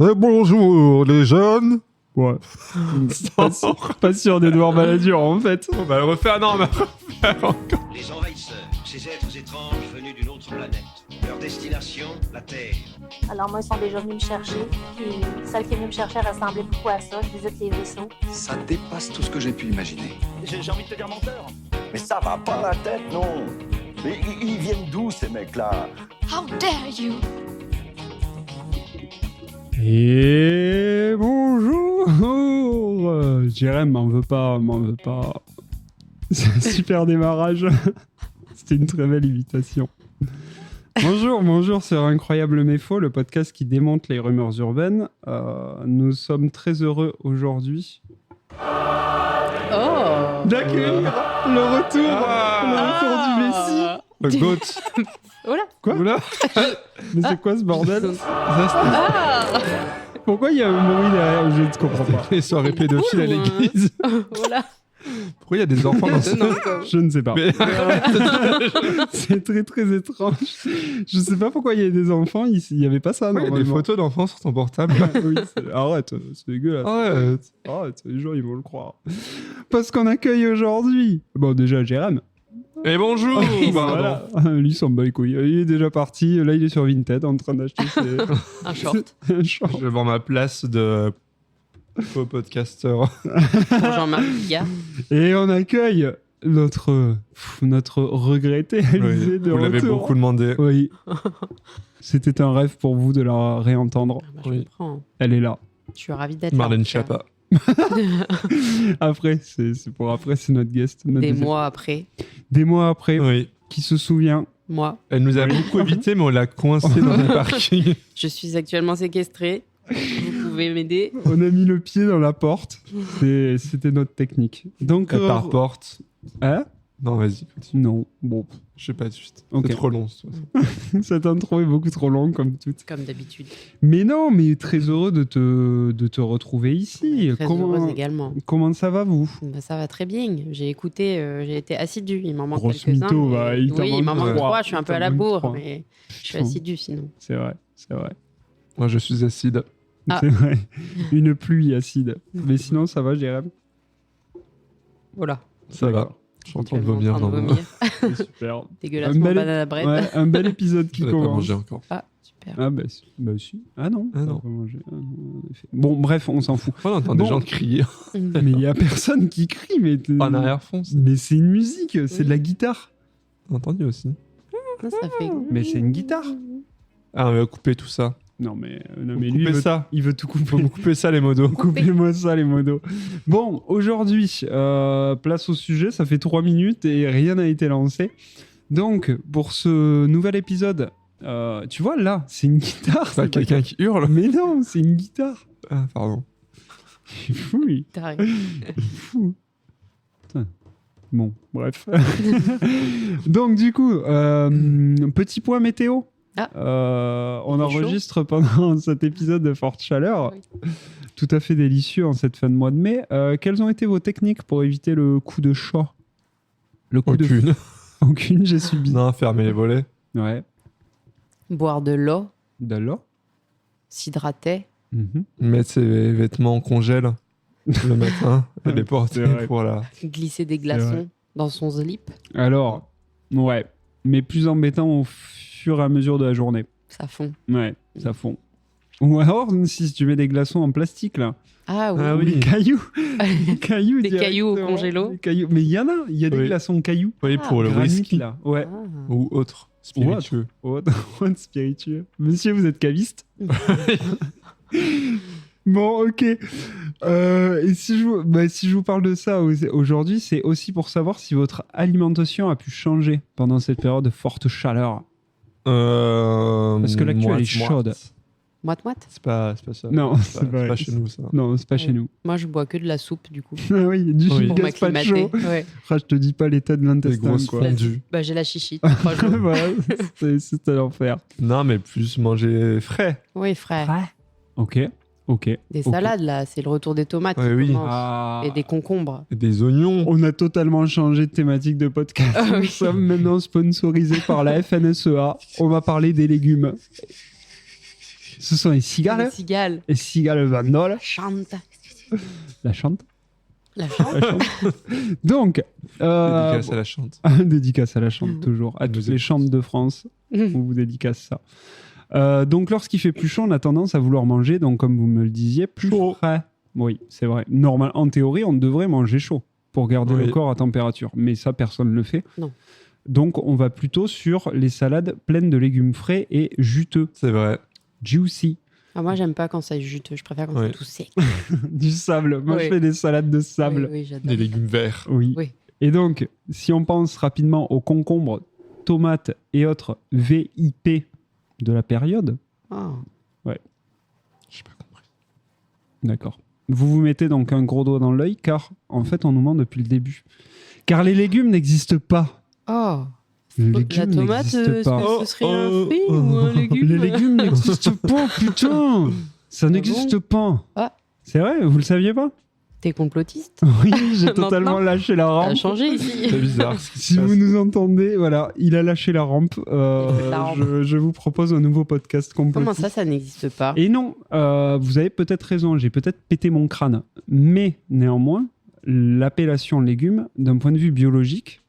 Et bonjour les jeunes. Ouais. pas sûr d'Edouard Balladur en fait. On va le refaire, non, on va le refaire encore. Les envahisseurs, ces êtres étranges venus d'une autre planète. Leur destination, la Terre. Alors moi, ils sont déjà venus me chercher. Puis celle qui est venue me chercher ressemblait beaucoup à ça. Je visite les vaisseaux. Ça dépasse tout ce que j'ai pu imaginer. J'ai envie de te dire menteur. Mais ça va pas la tête, non. Mais ils viennent d'où, ces mecs-là? How dare you! Et bonjour. Jérém m'en veut pas. C'est un super démarrage. C'était une très belle imitation. Bonjour sur Incroyable mais faux, le podcast qui démonte les rumeurs urbaines. Nous sommes très heureux aujourd'hui d'accueillir le retour du Messie. Le GOAT. Voilà. Quoi? Oula. Mais c'est quoi ce bordel? Pourquoi il y a un bruit derrière? Je ne comprends pas. Les soirées pédophiles à l'église. Voilà. Pourquoi il y a des enfants dans ce... Je ne sais pas. Mais... C'est très très étrange. Je ne sais pas pourquoi il y a des enfants. Il n'y avait pas ça. Il y a des normalement. photos d'enfants sur ton portable. Oui, arrête, c'est dégueulasse. Arrête, les gens ils vont le croire. Parce qu'on accueille aujourd'hui. Bon, déjà Jérém. Et bonjour. Voilà. Lui s'en bat les couilles. Il est déjà parti. Là, il est sur Vinted en train d'acheter Un short. un short. Je vais voir ma place de faux podcasteur. Jean-Marc Picard. Et on accueille notre regretté Alizé de Vous l'avez retour. beaucoup demandé. Oui. C'était un rêve pour vous de la réentendre. Ah bah, je Oui. comprends. Elle est là. Je suis ravie d'être là. Marlène en tout cas. Schiappa. Après, c'est pour après, c'est notre guest. notre Des deuxième. mois après, Des mois après, Oui. qui se souvient. moi, Elle nous a beaucoup évité, mais on l'a coincé dans un parking. je suis actuellement séquestrée. Vous pouvez m'aider. On a mis le pied dans la porte. C'était notre technique. Donc, Par porte. Hein? Non, vas-y. continue. Non. Bon, Je sais pas de suite. Ok. C'est trop long. cette intro est beaucoup trop longue comme toute. Comme d'habitude. Mais non, mais très heureux de te retrouver ici. Très heureuse également. Comment ça va vous? Bah, ça va très bien. J'ai écouté, j'ai été assidue. Il m'en manque Grosse quelques-uns. mytho, mais- bah, il t'en oui, il m'en manque manque trois. 3. Je suis un peu à la Il t'en manque bourre, trois. mais je suis assidue sinon. C'est vrai. Moi, je suis acide. Ah. C'est vrai. Une pluie acide. Mais sinon, ça va, Jérém? Voilà. Ça va. Je suis en train de Actuellement vomir. en train de dans vomir. C'est super. Dégueulassement Un bel- banana bread. Ouais, un bel épisode qui Je n'ai pas commence. mangé encore. Ah, super. Ah bah si. Ah non. Ah non. T'as pas mangé. Ah non, en effet. Bon, bref, on s'en fout. On entend Bon. des gens crier Mais il y a personne qui crie. Mais en arrière-fond. Mais c'est une musique, c'est Oui. de la guitare. T'as entendu aussi. Ça fait... Mais c'est une guitare. Ah, on va couper tout ça. Non mais Vous lui coupez ça. il veut tout couper. Faut vous couper ça, les modos. Coupez-moi ça les modos. Bon, aujourd'hui, place au sujet, ça fait 3 minutes et rien n'a été lancé. Donc, pour ce nouvel épisode, tu vois là, c'est une guitare. T'as c'est pas- quelqu'un qui hurle. Mais non, c'est une guitare. Ah, pardon. Il est fou, lui. T'as- Il est fou. Putain. Bon, bref. Donc, du coup, petit point météo. Ah. On Il fait enregistre pendant cet épisode de forte chaleur. Oui. Tout à fait délicieux en cette fin de mois de mai. Quelles ont été vos techniques pour éviter le coup de chat? Le coup Aucune. Aucune, j'ai subi. Non, fermez les volets. Ouais. Boire de l'eau, D'accord. s'hydrater. Mhm. Mettre ses vêtements en congèle le matin et les porter C'est vrai. pour la... Glisser des vrai. glaçons dans son slip. Alors, ouais. Mais plus embêtant au fur et à mesure de la journée. Ça fond. Ouais, ça fond. Ou alors, si tu mets des glaçons en plastique, là. Ah oui. Ah Ou oui. des cailloux. Des cailloux Des cailloux au directement. congélo. Des cailloux. Mais il y en a. Il y a des Oui. glaçons cailloux. Oui, pour le Granit, whisky. là. Ouais. Ah. Ou autre. Spiritueux. Oh, spiritueux. Monsieur, vous êtes caviste? Bon, ok. Et si je vous parle de ça aujourd'hui, c'est aussi pour savoir si votre alimentation a pu changer pendant cette période de forte chaleur. Parce que l'actu, elle est chaude. Moite-moite. C'est pas ça. Non, c'est pas chez nous, ça. Non, c'est pas chez nous. Moi, je bois que de la soupe, du coup. Ah oui, du Oui. Pour gazpacho. m'acclimater. Ouais. Ah, je te dis pas l'état de Des l'intestin, grosses quoi. fondues. Bah, j'ai la chichite. 3 jours. Voilà, c'est à l'enfer. Non, mais plus manger frais. Oui, frère. Ok. Des Ok. salades, là. C'est le retour des tomates. Ouais, qui oui. commence. Ah. Et des concombres. Et des oignons. On a totalement changé de thématique de podcast. Ah Nous oui. sommes maintenant sponsorisés par la FNSEA. On va parler des légumes. Ce sont les cigales. Les cigales. Les cigales bandoles. Chante. La chante. La chante. La chante. Donc, Dédicace à la chante. dédicace à la chante, toujours. À toutes les chantes de France, on vous dédicace ça. Donc, lorsqu'il fait plus chaud, on a tendance à vouloir manger, donc comme vous me le disiez, plus frais. Oui, c'est vrai. Normal, en théorie, on devrait manger chaud pour garder Oui. le corps à température. Mais ça, personne ne le fait. Non. Donc, on va plutôt sur les salades pleines de légumes frais et juteux. C'est vrai. Juicy. Ah, moi, j'aime pas quand c'est juteux. Je préfère quand Ouais. c'est tout sec. Du sable. Moi, Oui. je fais des salades de sable. Oui, j'adore. Des légumes verts. Oui. Oui. Et donc, si on pense rapidement aux concombres, tomates et autres VIP de la période, Oh. J'ai pas compris. d'accord. Vous vous mettez donc un gros doigt dans l'œil car, en fait, on nous ment depuis le début. Car les légumes n'existent pas. Oh. Les La légumes tomate, n'existent est-ce pas. que ce serait un fruit ou un légume Les légumes n'existent pas, putain. Ça n'existe pas. Ah. C'est vrai, vous le saviez pas? T'es complotiste? Oui, j'ai totalement Maintenant, lâché la Ça a rampe. changé ici. C'est bizarre. ce qui se Si passe. vous nous entendez, voilà, il a lâché la rampe. La rampe. Je vous propose un nouveau podcast complet. Comment ça n'existe pas? Et non, vous avez peut-être raison, j'ai peut-être pété mon crâne. Mais néanmoins, l'appellation légumes, d'un point de vue biologique,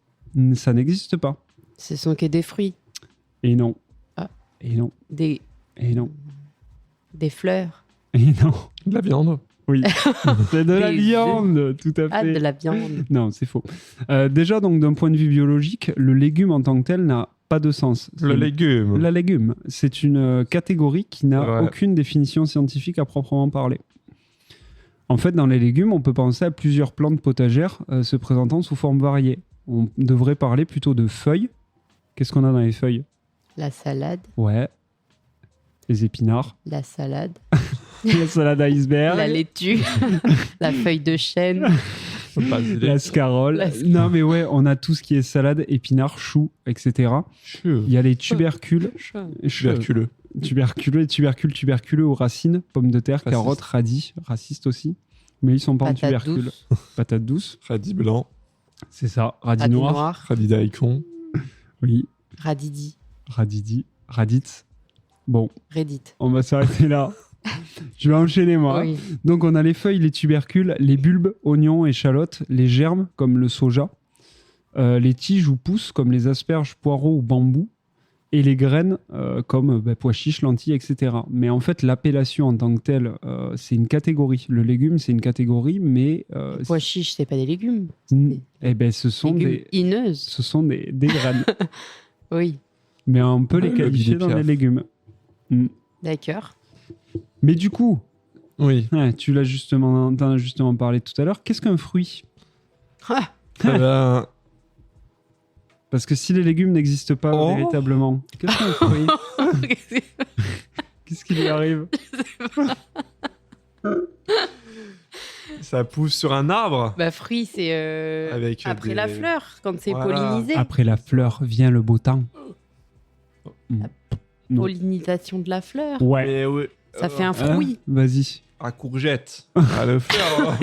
ça n'existe pas. Ce sont que des fruits, Et non. Ah. Et non. des fleurs. Et non. De la viande. Oui. C'est de la Des viande, tout à fait. Ah, de la viande. Non, c'est faux. Déjà, donc, d'un point de vue biologique, le légume en tant que tel n'a pas de sens. Le légume. La légume, c'est une catégorie qui n'a Ouais. aucune définition scientifique à proprement parler. En fait, dans les légumes, on peut penser à plusieurs plantes potagères se présentant sous forme variée. On devrait parler plutôt de feuilles. Qu'est-ce qu'on a dans les feuilles? La salade, Ouais. Les épinards. la salade, La salade iceberg. la laitue, la feuille de chêne. Basilic. La scarole. La scarole. Non, mais ouais, on a tout ce qui est salade, épinards, choux, etc. Il y a les tubercules. Tuberculeux. Tuberculeux aux racines, pommes de terre, Raciste. carottes, radis, racistes aussi. Mais ils sont pas en Patate tubercules. douce, Patates douces, Radis blanc. c'est ça. Radis radis noir. noir, Radis daikon. Oui. radidi, Radidi. Raditz. Bon, Reddit. on va s'arrêter là. Je vais enchaîner moi. Oui. Donc on a les feuilles, les tubercules, les bulbes, oignons, échalotes, les germes comme le soja, les tiges ou pousses comme les asperges, poireaux ou bambous, et les graines comme pois chiches, lentilles, etc. Mais en fait, l'appellation en tant que telle, c'est une catégorie. Le légume, c'est une catégorie, mais Pois chiches, c'est pas des légumes. eh ben, ce sont Légumes ineuses. ce sont des graines. Oui, Mais on peut les Le qualifier dans Piaf. les légumes. d'accord. Mais du coup, Oui. ouais, t'en as justement parlé tout à l'heure. Qu'est-ce qu'un fruit? Ah, Eh ben, Parce que si les légumes n'existent pas Oh. véritablement, qu'est-ce qu'un fruit? Qu'est-ce qui lui arrive? ça pousse sur un arbre. bah, fruit, c'est Avec après des- la fleur, quand c'est Voilà. pollinisé. Après la fleur vient le beau temps. Non. Pollinisation de la fleur. Ouais. Mais oui. Ça fait un Hein fruit. Vas-y. À courgette. À le faire.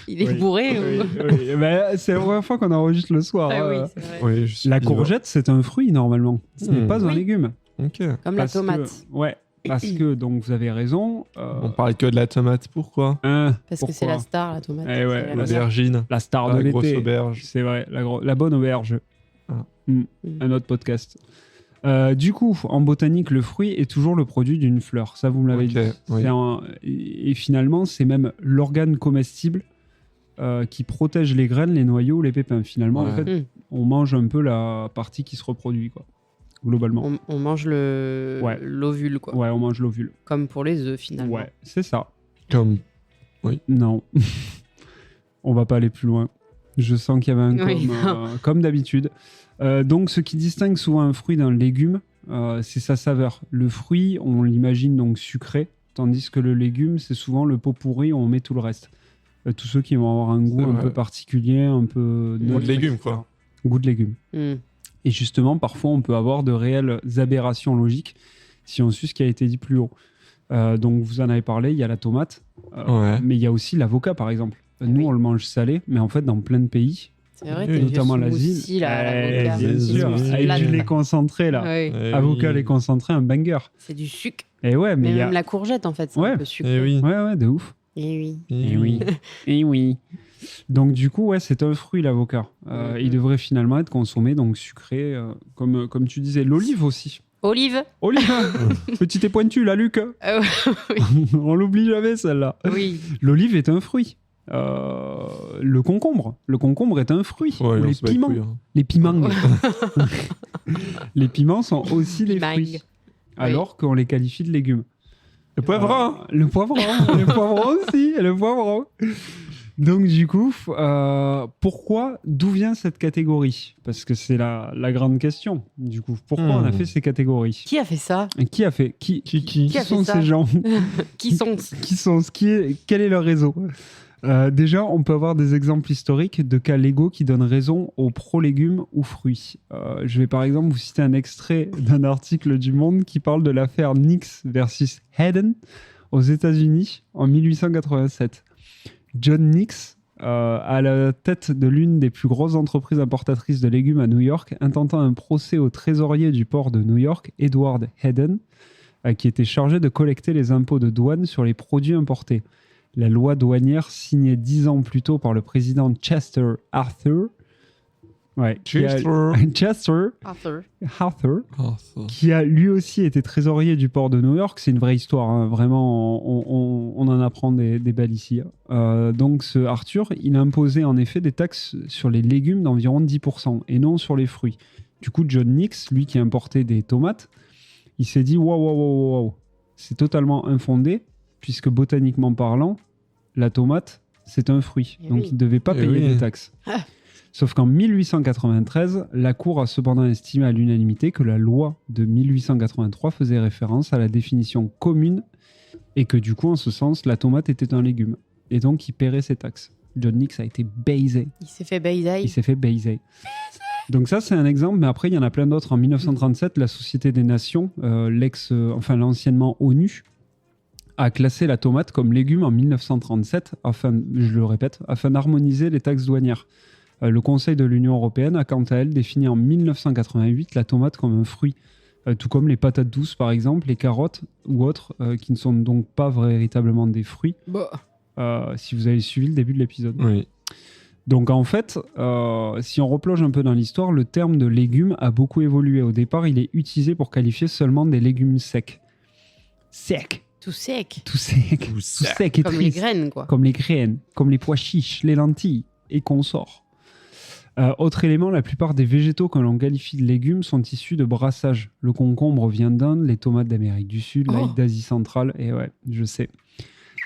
Il est Oui. bourré. Oui, ou- oui. Ben, c'est la première fois qu'on enregistre le soir. Ah oui, hein. c'est vrai. Oui, je suis La bizarre. courgette, c'est un fruit normalement. Ce n'est pas un Oui. légume. Ok. Comme la Parce que- tomate. Ouais. Parce que, donc, vous avez raison. On parle que de la tomate. Pourquoi? Parce que c'est pourquoi la star, la tomate. Eh ouais, C'est la la star. L'aubergine. La star de La grosse l'été. auberge. C'est vrai, la bonne auberge. Ah. Un autre podcast. Du coup, en botanique, le fruit est toujours le produit d'une fleur. Ça, vous me l'avez Ok, dit. oui. Et finalement, c'est même l'organe comestible qui protège les graines, les noyaux, les pépins. Finalement, en Ouais. fait, on mange un peu la partie qui se reproduit, quoi. Globalement. On mange Ouais. l'ovule, quoi. Ouais, on mange l'ovule. Comme pour les œufs, finalement. Ouais, c'est ça. Comme. Non. On va pas aller plus loin. Je sens qu'il y avait un Oui. comme d'habitude. Donc, ce qui distingue souvent un fruit d'un légume, c'est sa saveur. Le fruit, on l'imagine donc sucré, tandis que le légume, c'est souvent le pot pourri où on met tout le reste. Tous ceux qui vont avoir un goût C'est un vrai. peu particulier, un peu... Goût de neutre, légume, etc. quoi. Goût de légume. Mm. Et justement, parfois, on peut avoir de réelles aberrations logiques si on suit ce qui a été dit plus haut. Donc, vous en avez parlé, il y a la tomate, Ouais. mais il y a aussi l'avocat, par exemple. Nous, Oui. on le mange salé, mais en fait, dans plein de pays, C'est vrai, Oui, t'es notamment vieux l'asile. smoothie, là, l'avocat. Bien bien sûr, sûr. avec Là, du lait là. concentré là. Ouais. Avocat lait concentré, un banger. C'est du sucre. Et ouais, mais Mais il y a... même la courgette, en fait, c'est Ouais. un peu sucré. Eh oui. Ouais, de ouf. Et oui. Et oui. Et oui. Donc du coup, ouais, c'est un fruit l'avocat. Il devrait finalement être consommé, donc sucré, comme tu disais. L'olive aussi. Olive. Olive, petite et pointue, la Luc. On l'oublie jamais celle-là. Oui. L'olive est un fruit. Le concombre est un fruit. Ouais, Ou on les se bat les piments. couilles, hein. Les piments. Les piments sont aussi des Pimang. fruits, alors qu'on les qualifie de légumes. Le poivron. Le poivron, le poivron aussi, le poivron. Donc du coup, d'où vient cette catégorie? Parce que c'est la grande question. Du coup, pourquoi on a fait ces catégories? Qui a fait ça? Et qui a fait Qui Qui a sont fait ça ces gens? Qui sont Quel est leur réseau? Déjà, on peut avoir des exemples historiques de cas légaux qui donnent raison aux pro-légumes ou fruits. Je vais par exemple vous citer un extrait d'un article du Monde qui parle de l'affaire Nix versus Hayden aux États-Unis en 1887. John Nix, à la tête de l'une des plus grosses entreprises importatrices de légumes à New York, intentant un procès au trésorier du port de New York, Edward Hayden, qui était chargé de collecter les impôts de douane sur les produits importés. La loi douanière signée 10 ans plus tôt par le président Chester Arthur, Arthur. qui a lui aussi été trésorier du port de New York. C'est une vraie histoire, hein. Vraiment, on en apprend des belles ici. Donc ce Arthur, il a imposé en effet des taxes sur les légumes d'environ 10% et non sur les fruits. Du coup, John Nix, lui qui importait des tomates, il s'est dit waouh, c'est totalement infondé, puisque botaniquement parlant, la tomate, c'est un fruit. Eh donc oui. il ne devait pas Eh payer oui. des taxes. Sauf qu'en 1893, la Cour a cependant estimé à l'unanimité que la loi de 1883 faisait référence à la définition commune et que du coup, en ce sens, la tomate était un légume. Et donc, il paierait ses taxes. John Nix a été baisé. Il s'est fait baiser. Il s'est fait baiser. Donc ça, c'est un exemple, mais après, il y en a plein d'autres. En 1937, la Société des Nations, l'anciennement ONU, a classé la tomate comme légume en 1937, afin d'harmoniser les taxes douanières. Le Conseil de l'Union européenne a quant à elle défini en 1988 la tomate comme un fruit, tout comme les patates douces par exemple, les carottes ou autres, qui ne sont donc pas véritablement des fruits, si vous avez suivi le début de l'épisode. Oui. Donc en fait, si on replonge un peu dans l'histoire, le terme de légumes a beaucoup évolué. Au départ, il est utilisé pour qualifier seulement des légumes secs. Secs. Tout sec. Tout sec. Tout sec et Comme les triste. graines, quoi. Comme les graines, comme les pois chiches, les lentilles et consorts. Autre élément, la plupart des végétaux que l'on qualifie de légumes sont issus de brassage. Le concombre vient d'Inde, les tomates d'Amérique du Sud, l'ail d'Asie centrale, et ouais, je sais.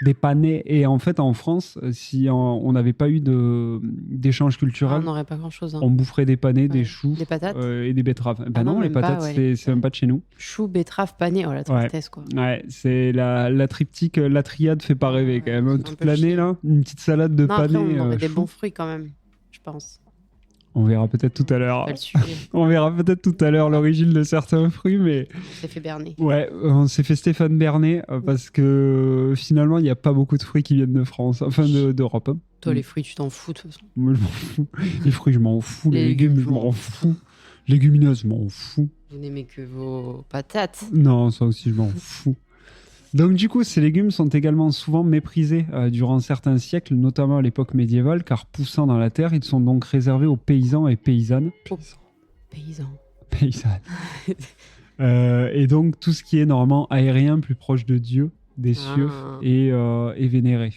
Des panais. Et en fait, en France, si on n'avait pas eu d'échange Ah, culturel, on n'aurait pas grand-chose. Hein. on boufferait des panais, des Ouais. choux Des patates. et des betteraves. Ben non, non, les même pas, patates, ouais. c'est même pas de chez nous. Choux, betterave, pané. Oh, la tristesse, quoi. Ouais, c'est la triptyque, la triade fait pas rêver quand même. c'est un Toute peu l'année, chiant. là, une petite salade de Non, après, panais. on aurait des choux. bons fruits, quand même, je pense. On verra peut-être tout à l'heure. Pas le sujet. On verra peut-être tout à l'heure l'origine de certains fruits, mais On s'est fait berner. ouais, on s'est fait Stéphane Bernet parce que finalement, il n'y a pas beaucoup de fruits qui viennent de France, enfin d'Europe. Hein. Toi, les fruits, tu t'en fous, de toute façon. Moi, je m'en fous. Les fruits, je m'en fous. Les Les légumes, légumes, je m'en fous. Légumineuses, je m'en fous. Vous n'aimez que vos patates. Non, ça aussi, je m'en fous. Donc du coup, ces légumes sont également souvent méprisés durant certains siècles, notamment à l'époque médiévale, car poussant dans la terre, ils sont donc réservés aux paysans et paysannes. Paysans. Paysannes. Et donc tout ce qui est normalement aérien, plus proche de Dieu, des cieux, est vénéré.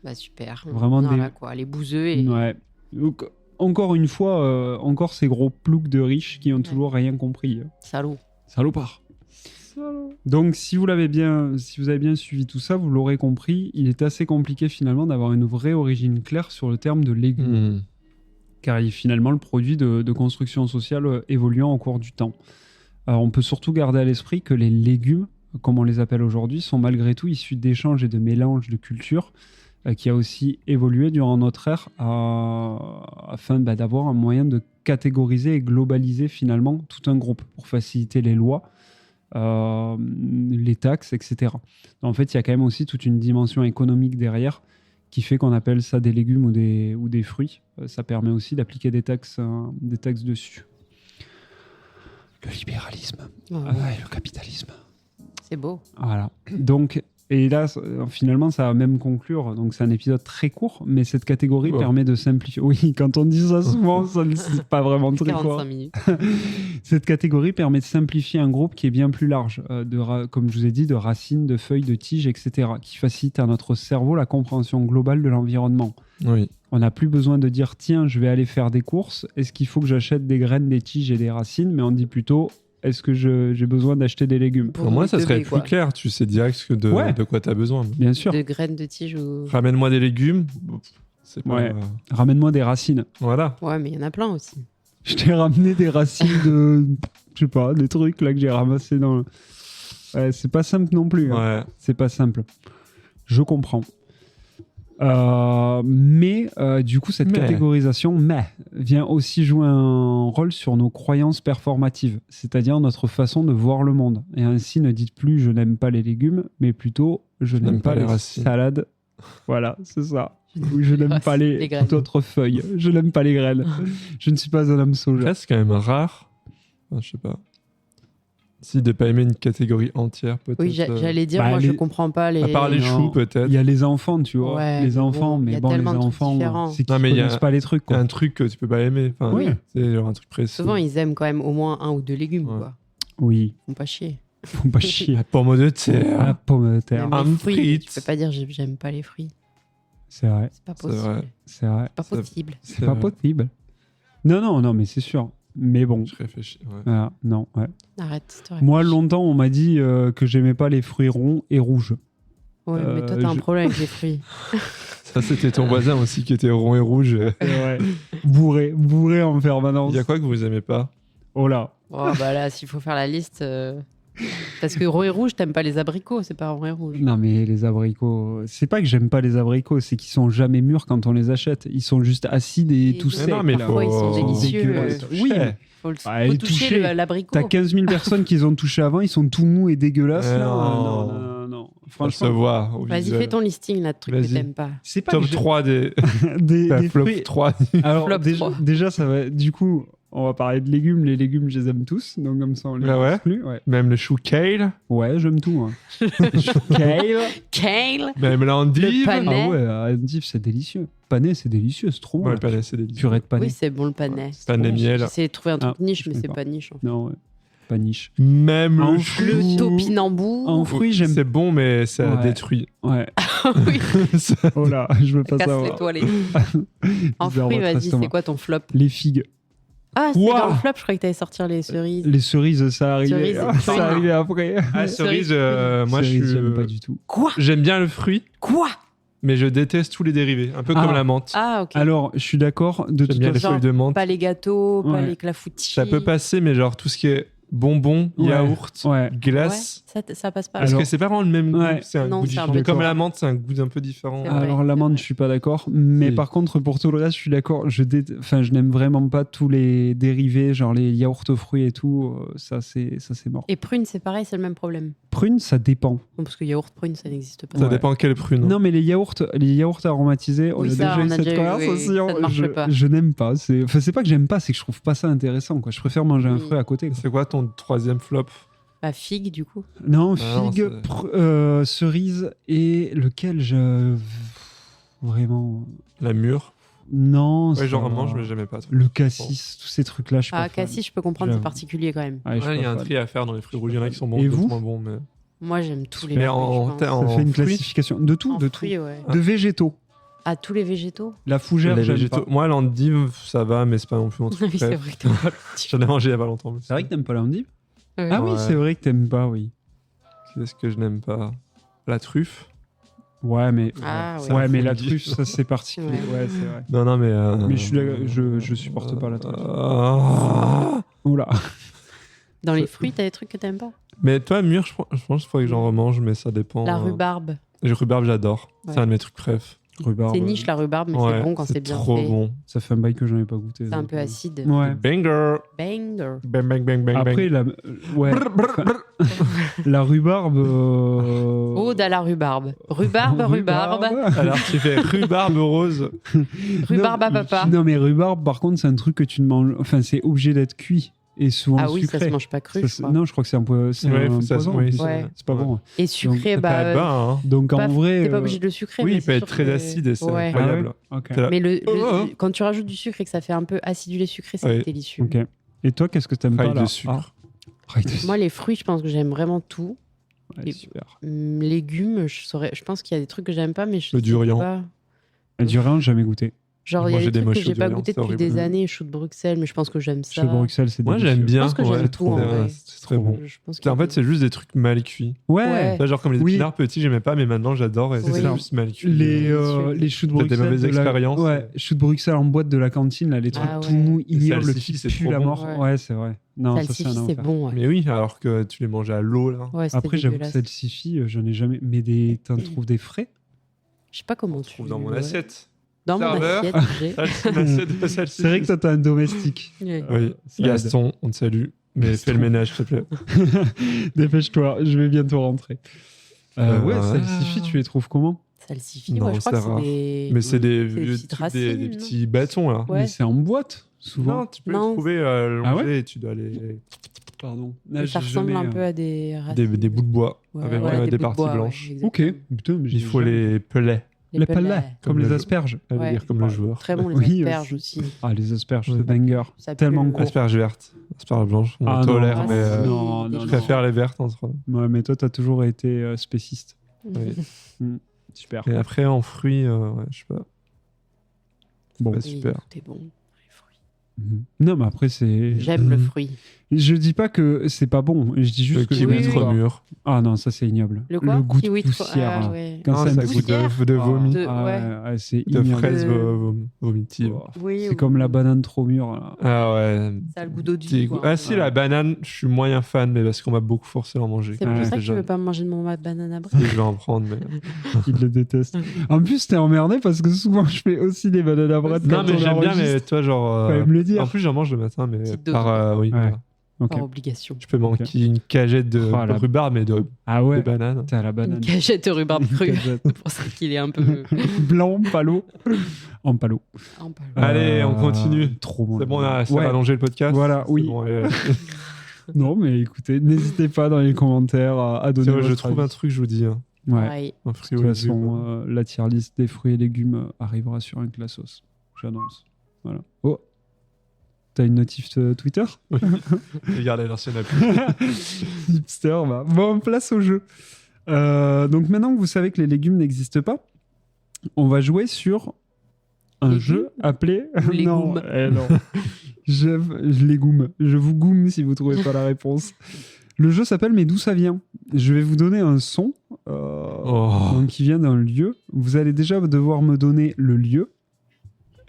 Bah, super. Vraiment Non, des- là, quoi. Les bouseux et... Ouais. Donc, encore une fois, encore ces gros ploucs de riches qui ont toujours rien compris. Salaud. Salopard. Donc, si vous avez bien suivi tout ça, vous l'aurez compris, il est assez compliqué finalement d'avoir une vraie origine claire sur le terme de légumes, car il est finalement le produit de construction sociale évoluant au cours du temps. On peut surtout garder à l'esprit que les légumes, comme on les appelle aujourd'hui, sont malgré tout issus d'échanges et de mélanges de cultures qui a aussi évolué durant notre ère afin d'avoir un moyen de catégoriser et globaliser finalement tout un groupe pour faciliter les lois, les taxes, etc. En fait, il y a quand même aussi toute une dimension économique derrière qui fait qu'on appelle ça des légumes ou des fruits. Ça permet aussi d'appliquer des taxes dessus. Le libéralisme. Oh, Et le capitalisme. c'est beau. Voilà. Donc, et là, finalement, ça va même conclure. Donc, c'est un épisode très court, mais cette catégorie permet de simplifier. Oui, quand on dit ça souvent, ça c'est pas vraiment très 45 court. minutes. Cette catégorie permet de simplifier un groupe qui est bien plus large, comme je vous ai dit, de racines, de feuilles, de tiges, etc., qui facilite à notre cerveau la compréhension globale de l'environnement. Oui. On n'a plus besoin de dire, tiens, je vais aller faire des courses, est-ce qu'il faut que j'achète des graines, des tiges et des racines? Mais on dit plutôt, est-ce que j'ai besoin d'acheter des légumes? Pour moi, ça de serait blé, quoi. plus clair. Tu sais direct de quoi tu as besoin. Bien sûr. De graines de tige ou... Ramène-moi des légumes. C'est pas... Ouais. Ramène-moi des racines. Voilà. Ouais, mais il y en a plein aussi. Je t'ai ramené des racines de... je sais pas, des trucs là que j'ai ramassés dans... Ouais, c'est pas simple non plus. Hein. Ouais. C'est pas simple. Je comprends. Mais du coup, cette catégorisation vient aussi jouer un rôle sur nos croyances performatives, c'est-à-dire notre façon de voir le monde. Et ainsi, ne dites plus je n'aime pas les légumes, mais plutôt je n'aime pas les racines. salades. Voilà, c'est ça. Ou je n'aime pas les graines. d'autres feuilles. Je n'aime pas les graines. Je ne suis pas un homme soja. Après, c'est quand même rare. Enfin, je sais pas. Si de pas aimer une catégorie entière, peut-être. Oui, j'allais dire, Bah, moi, les- je comprends pas les... À part les Non. choux, peut-être. Il y a les enfants, tu vois. Ouais, les enfants, bon, il y mais a bon, les tellement de trucs enfants, différents. c'est qu'ils Non, mais il y a- connaissent pas les trucs. Il y a Quoi. un truc que tu peux pas aimer. Enfin, Oui. c'est genre un truc précis. Souvent, ils aiment quand même au moins 1 ou 2 légumes, Ouais. quoi. Oui, Ils font pas chier. faut pas chier. La pomme de terre. La pomme de terre. Même Un les fruits, frite. tu peux pas dire j'aime pas les fruits. C'est vrai, C'est pas C'est possible. vrai. c'est vrai. Pas C'est- possible. C'est pas vrai. possible. Non, mais c'est sûr. Mais bon, Je réfléchis. Ouais. voilà, non. Ouais. Arrête. c'est vrai. Moi, longtemps, on m'a dit que j'aimais pas les fruits ronds et rouges. Ouais, mais toi, t'as un je- problème avec les fruits. Ça, c'était ton voisin aussi qui était rond et rouge. Bourré en permanence. Il y a quoi que vous aimez pas? Oh là. Oh, bah là, s'il faut faire la liste... Parce que rond et rouge, t'aimes pas les abricots, c'est pas rond et rouge. Non, mais les abricots, c'est pas que j'aime pas les abricots, c'est qu'ils sont jamais mûrs quand on les achète. Ils sont juste acides et tout Mais secs. non, mais là. parfois, ils sont faut- délicieux. Dégueulasse. Oui, mais Faut, Bah, faut et toucher toucher, l'abricot. t'as 15 000 personnes qui les ont touchés avant, ils sont tout mous et dégueulasses. Là. Non. Non. Ça se Franchement, voit au Vas-y, visuel. fais ton listing là de trucs que Vas-y. t'aimes pas. c'est pas Top que j'ai- 3 des, des la flop fruits. 3. Alors, Flop déjà, 3. déjà, ça va. Du coup, on va parler de légumes. Les légumes, je les aime tous. Donc, comme ça, on les Ah ouais exclut. Ouais, Même le chou kale. ouais j'aime tout. Hein. Kale. Kale. Même l'endive. Le panais. Ah ouais, endive, c'est délicieux. Panais, c'est délicieux, c'est trop bon. Ouais, là. le panais, c'est délicieux. Purée de panais. Oui, c'est bon le panais. c'est Panais trop bon. miel. J'essaie de trouver un truc Ah, niche, je mais connais c'est pas. pas niche. En fait. Non, ouais. Pas niche. Même En le fruits. chou. Le topinambour. En fruits, j'aime. C'est bon, mais ça Ouais. détruit. Ouais. Oui, Oh là, je veux pas casse savoir. les toilettes. En Bizarre, fruits, votre vas-y, estomac. c'est quoi ton flop? Les figues. Ah, c'est Ouah. dans le flop, je croyais que t'allais sortir les cerises. Les cerises, ça arrivait. Cerises, Ça c'est arrivait après. Ah, cerise, moi je Cerises, suis. j'aime pas du tout. Quoi? J'aime bien le fruit, Quoi? mais je déteste tous les dérivés. Un peu Ah. comme la menthe. Ah, ok. Alors, je suis d'accord. De J'aime toute bien les façon, feuilles de menthe. Pas les gâteaux, pas Ouais. les clafoutis. Ça peut passer, mais genre tout ce qui est bonbons, Ouais. yaourt, Ouais. glace. Ouais, ça passe pas. Parce Alors- que c'est pas vraiment le même goût. Ouais. C'est un Non, goût c'est un différent. peu Comme d'accord. la menthe, c'est un goût un peu différent. C'est vrai. Alors, l'amande, je suis pas d'accord. Mais Si. par contre, pour tout le reste, je suis d'accord. Je n'aime vraiment pas tous les dérivés, genre les yaourts aux fruits et tout. Ça, c'est mort. Et prune, c'est pareil, c'est le même problème. Prune, ça dépend. Bon, parce que yaourt prune, ça n'existe pas. Ça Ouais. dépend quelle prune. Non, mais les yaourts aromatisés, on Oui, a ça, déjà on eu a cette déjà eu, conversation. oui, ça ne marche pas. Je n'aime pas. C'est pas que j'aime pas, c'est que je trouve pas ça intéressant. Quoi. Je préfère manger un Oui. fruit à côté. Quoi. C'est quoi ton troisième flop? Bah, figue, du coup. Non, Ah non, figue, c'est- cerise et lequel vraiment La mûre. non. Ouais, ça genre va. mange, mais j'aimais pas trop. Le cassis, tous ces trucs-là, je suis Ah, pas fan. cassis, je peux comprendre, c'est J'avoue. particulier quand même. Ouais, je suis Ouais, il y pas a un fan. tri à faire dans les fruits rouges. Il y en a qui sont bons, Et d'autres vous moins bons. Mais, Moi, j'aime tous les mais fruits, en, je pense. en Ça fait une fruits, classification de tout, En de tout. fruits, ouais. De végétaux. Ah, tous les végétaux? La fougère, les j'aime végétaux. pas. Moi, l'endive, ça va, mais c'est pas non plus mon Oui, truc. c'est préf. vrai que t'as pas J'en ai mangé il y a pas longtemps. C'est vrai que t'aimes pas l'endive. Ouais. Ah oui, Ouais. c'est vrai que t'aimes pas, oui. Qu'est-ce que je n'aime pas? La truffe. Ouais, mais Ah, Ça ouais, me mais fout la le truffe, diff. ça c'est particulier. Ouais. Ouais, c'est vrai. Non, non, mais. Mais je suis d'accord, je supporte pas la truffe. Ah. Oula. Dans les fruits, t'as des trucs que t'aimes pas? Mais toi, mûre, je pense qu'il faudrait que j'en remange, mais ça dépend. La rhubarbe. Le rhubarbe, j'adore. Ouais. C'est un de mes trucs préf. Rhubarbe. C'est niche la rhubarbe, mais Ouais, c'est bon quand c'est bien trop fait. bon. Ça fait un bail que j'en ai pas goûté. C'est un donc, peu acide. Ouais. Banger. Banger. Bang, bang, bang, bang, Après, bang. ouais. La rhubarbe. Ode à la rhubarbe. Rhubarbe. Alors, tu fais rhubarbe rose. Rhubarbe à Non, papa. Non, mais rhubarbe, par contre, c'est un truc que tu ne manges. Enfin, c'est obligé d'être cuit et souvent Ah oui, sucré. ça se mange pas cru, Ça, je crois. non, je crois que c'est un peu. C'est Ouais, un ça se- poison. oui, Ouais. C'est pas bon. Et sucré, Donc, bah. Hein. Donc, en vrai. T'es pas obligé de le sucrer. Oui, mais il peut c'est être sûr très que- acide et c'est Ouais. incroyable. Ok. T'es là. Mais Oh. quand tu rajoutes du sucre et que ça fait un peu acidulé sucré, c'est Ouais. délicieux. Ok. Et toi, qu'est-ce que t'aimes pas Rail là de sucre. Rail de sucre. Moi, les fruits, je pense que j'aime vraiment tout. Ouais, super. Légumes, je pense qu'il y a des trucs que j'aime pas, mais je Le sais durian. pas. Et du rien, jamais goûté. Genre, il y a Moi, j'ai des des trucs que moches j'ai au pas durian, goûté c'est depuis horrible. des années. Chou de Bruxelles, mais je pense que j'aime ça. Chez Bruxelles, c'est Moi, délicieux. j'aime bien. Je pense que j'aime ouais, tout, en vrai. c'est très bon. Je pense En qu'il y a fait, c'est juste des trucs mal cuits. Ouais. Ouais. Là, genre comme les Oui. épinards petits, j'aimais pas, mais maintenant j'adore et Oui. c'est juste mal cuit. Les choux de Peut-être des Bruxelles. mauvaises de la- expériences. Ouais, choux de Bruxelles en boîte de la cantine, là, les trucs Ah tout ouais. mous, ignobles, salsifis, qui c'est puent trop la bon. mort. Ouais. Ouais, c'est vrai. Non, ça, salsifis, c'est un c'est enfer. bon. Ouais. Mais oui, alors que tu les manges à l'eau là. Ouais, c'était Après, j'avoue que dégueulasse. salsifis, j'en ai jamais. Mais t'en trouves des frais? Je sais pas comment Je tu. trouve dans mon ouais. assiette. Dans mon Serveur. assiette, j'ai. L'assiette de salsifis. C'est vrai que toi, t'as un domestique. Ouais. Oui, Ça aide. Gaston, on te salue. Mais Gaston. fais le ménage, s'il te plaît. Dépêche-toi, je vais bientôt rentrer. Ouais, Ah. salsifis, tu les trouves comment? Salsifis, Non, ouais, je crois que c'est c'est rare. des. Mais c'est des, des vieux petites trucs, racines, des non petits bâtons là. Ouais. Mais c'est en boîte, souvent. Non, tu peux Non. les trouver allongés Ah ouais et tu dois les. Pardon. Mais ça ressemble un peu à des racines. Des bouts de bois Ouais, avec ouais, des bouts de parties bois, ouais, blanches. Ok, exactement. putain, mais Il faut les pelets, Les pellets. pellets, comme Comme les le- asperges. à Ouais. dire comme le joueur. Très bon, les Oui, asperges aussi. Ah, les asperges, Ouais. c'est banger. Ça Tellement pue. court. Asperges vertes, asperges blanches, on Ah, tolère, non. mais Ah, si. non, des non, je non. préfère les vertes entre. Ouais, mais toi, t'as toujours été spéciste. Oui. Super. Et après en fruits, ouais, je sais pas. Bon. Pas Oui, super. tout est bon. Les fruits. Mhm. Non, mais après, c'est. J'aime le fruit. Je dis pas que c'est pas bon. Je dis Le juste que kiwi oui, trop oui. mur. Ah non, ça c'est ignoble. Le quoi goût de Kiwi trop- poussière. ah, là. ouais. Quand Non, ça ça me goûte poussière. de vomi, De- Ah, ouais. ouais, c'est de ignoble. fraises Euh, vomitives. Oh. Oui, C'est comme la banane trop mûre. Là. Ah ouais. Ça a le goût d'eau Petit du goût. Ah si, la banane, je suis moyen fan, mais parce qu'on m'a beaucoup forcé à en manger. C'est quand pour Ouais. ça j'étais que tu veux jeune. pas manger de mon banane à bras. Et je vais en prendre, mais. Il le déteste. En plus, t'es emmerdé parce que souvent je fais aussi des bananes à bread. Non, quand mais on j'aime bien, enregistre. mais toi, genre. Fallait me le dire. En plus, j'en mange le matin, mais Petite dose. par. Oui, Ouais. voilà. Ok. Par obligation. Je peux manquer une cagette de Oh, la- rhubarbe, mais de Ah ouais. des bananes. T'as la Une banane. cagette de rhubarbe crue. Cagette. C'est pour ça qu'il est un peu. Blanc, palo. En palo. un peu- Allez, on continue. Trop bon. C'est bon, on a assez Ouais. rallongé le podcast. Voilà, C'est oui. bon, allez. Non, mais écoutez, n'hésitez pas dans les commentaires à donner C'est vrai, votre je trouve avis. un truc, je vous dis. hein. Ouais. Pareil. Un De fruit toute au façon, légumes. la tier list des fruits et légumes arrivera sur un Classos. J'annonce. Voilà. Oh, t'as une notif Twitter? Regardez l'ancienne appli. Hipster, va. Bon, place au jeu. Donc maintenant que vous savez que les légumes n'existent pas, on va jouer sur un Légumes jeu appelé... Ou légumes. non, non. je légume. Je vous goume si vous trouvez pas la réponse. Le jeu s'appelle Mais d'où ça vient? Je vais vous donner un son Oh. donc, qui vient d'un lieu. Vous allez déjà devoir me donner le lieu,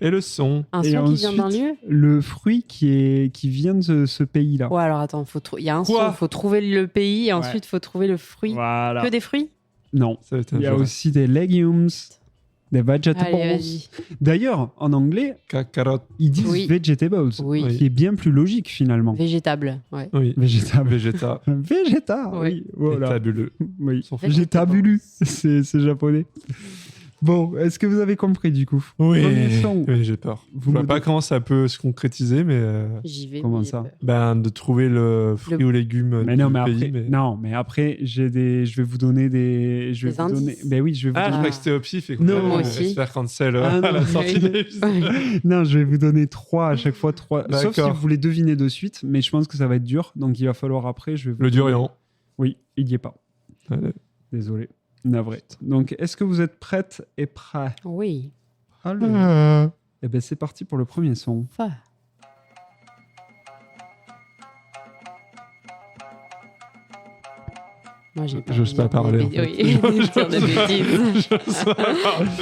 Et le son. Un Et son qui vient d'un ensuite, lieu. le fruit qui vient de ce pays-là. Ouais, alors attends, il y a un Quoi son, faut trouver le pays et ensuite faut trouver le fruit. Voilà. Que des fruits? Non. Ça va être un Il y a jeu. aussi des legumes, des vegetables. Allez, vas-y. D'ailleurs, en anglais, Carotte. ils disent Oui. vegetables, Oui. qui est bien plus logique finalement. Végétable. Ouais. Oui. Végétable. Végéta. Végéta, Ouais. oui. Voilà. Tabuleux. Oui. Son fait. Végétabulu, c'est japonais. Bon, est-ce que vous avez compris du coup? Premier son. Oui, j'ai peur. Vous Je vois me pas dites- comment ça peut se concrétiser, mais J'y vais. Comment mais j'ai ça peur. ben, de trouver le fruit ou légume Mais du non, mais pays. après, mais... non, mais après, je vais vous donner des, je vais Des vous donner, indices. ben oui, je vais vous Ah, je donner, croyais que c'était au pif et qu'on Non, allait moi aussi. se faire cancel Ah, à non. la sortie Oui. de l'épisode. non, je vais vous donner 3 à chaque fois, 3. Sauf si D'accord. vous voulez deviner de suite, mais je pense que ça va être dur, donc il va falloir après, je vais vous Le donner- durian. Oui, il y est pas. Allez. Désolé, navré. Donc, est-ce que vous êtes prête et prêt? Oui. Allez. Eh ben, c'est parti pour le premier son. Fa. Moi, j'ai pas J'ose pas dire parler, des en bêtises. fait. Oui, je dire des bêtises.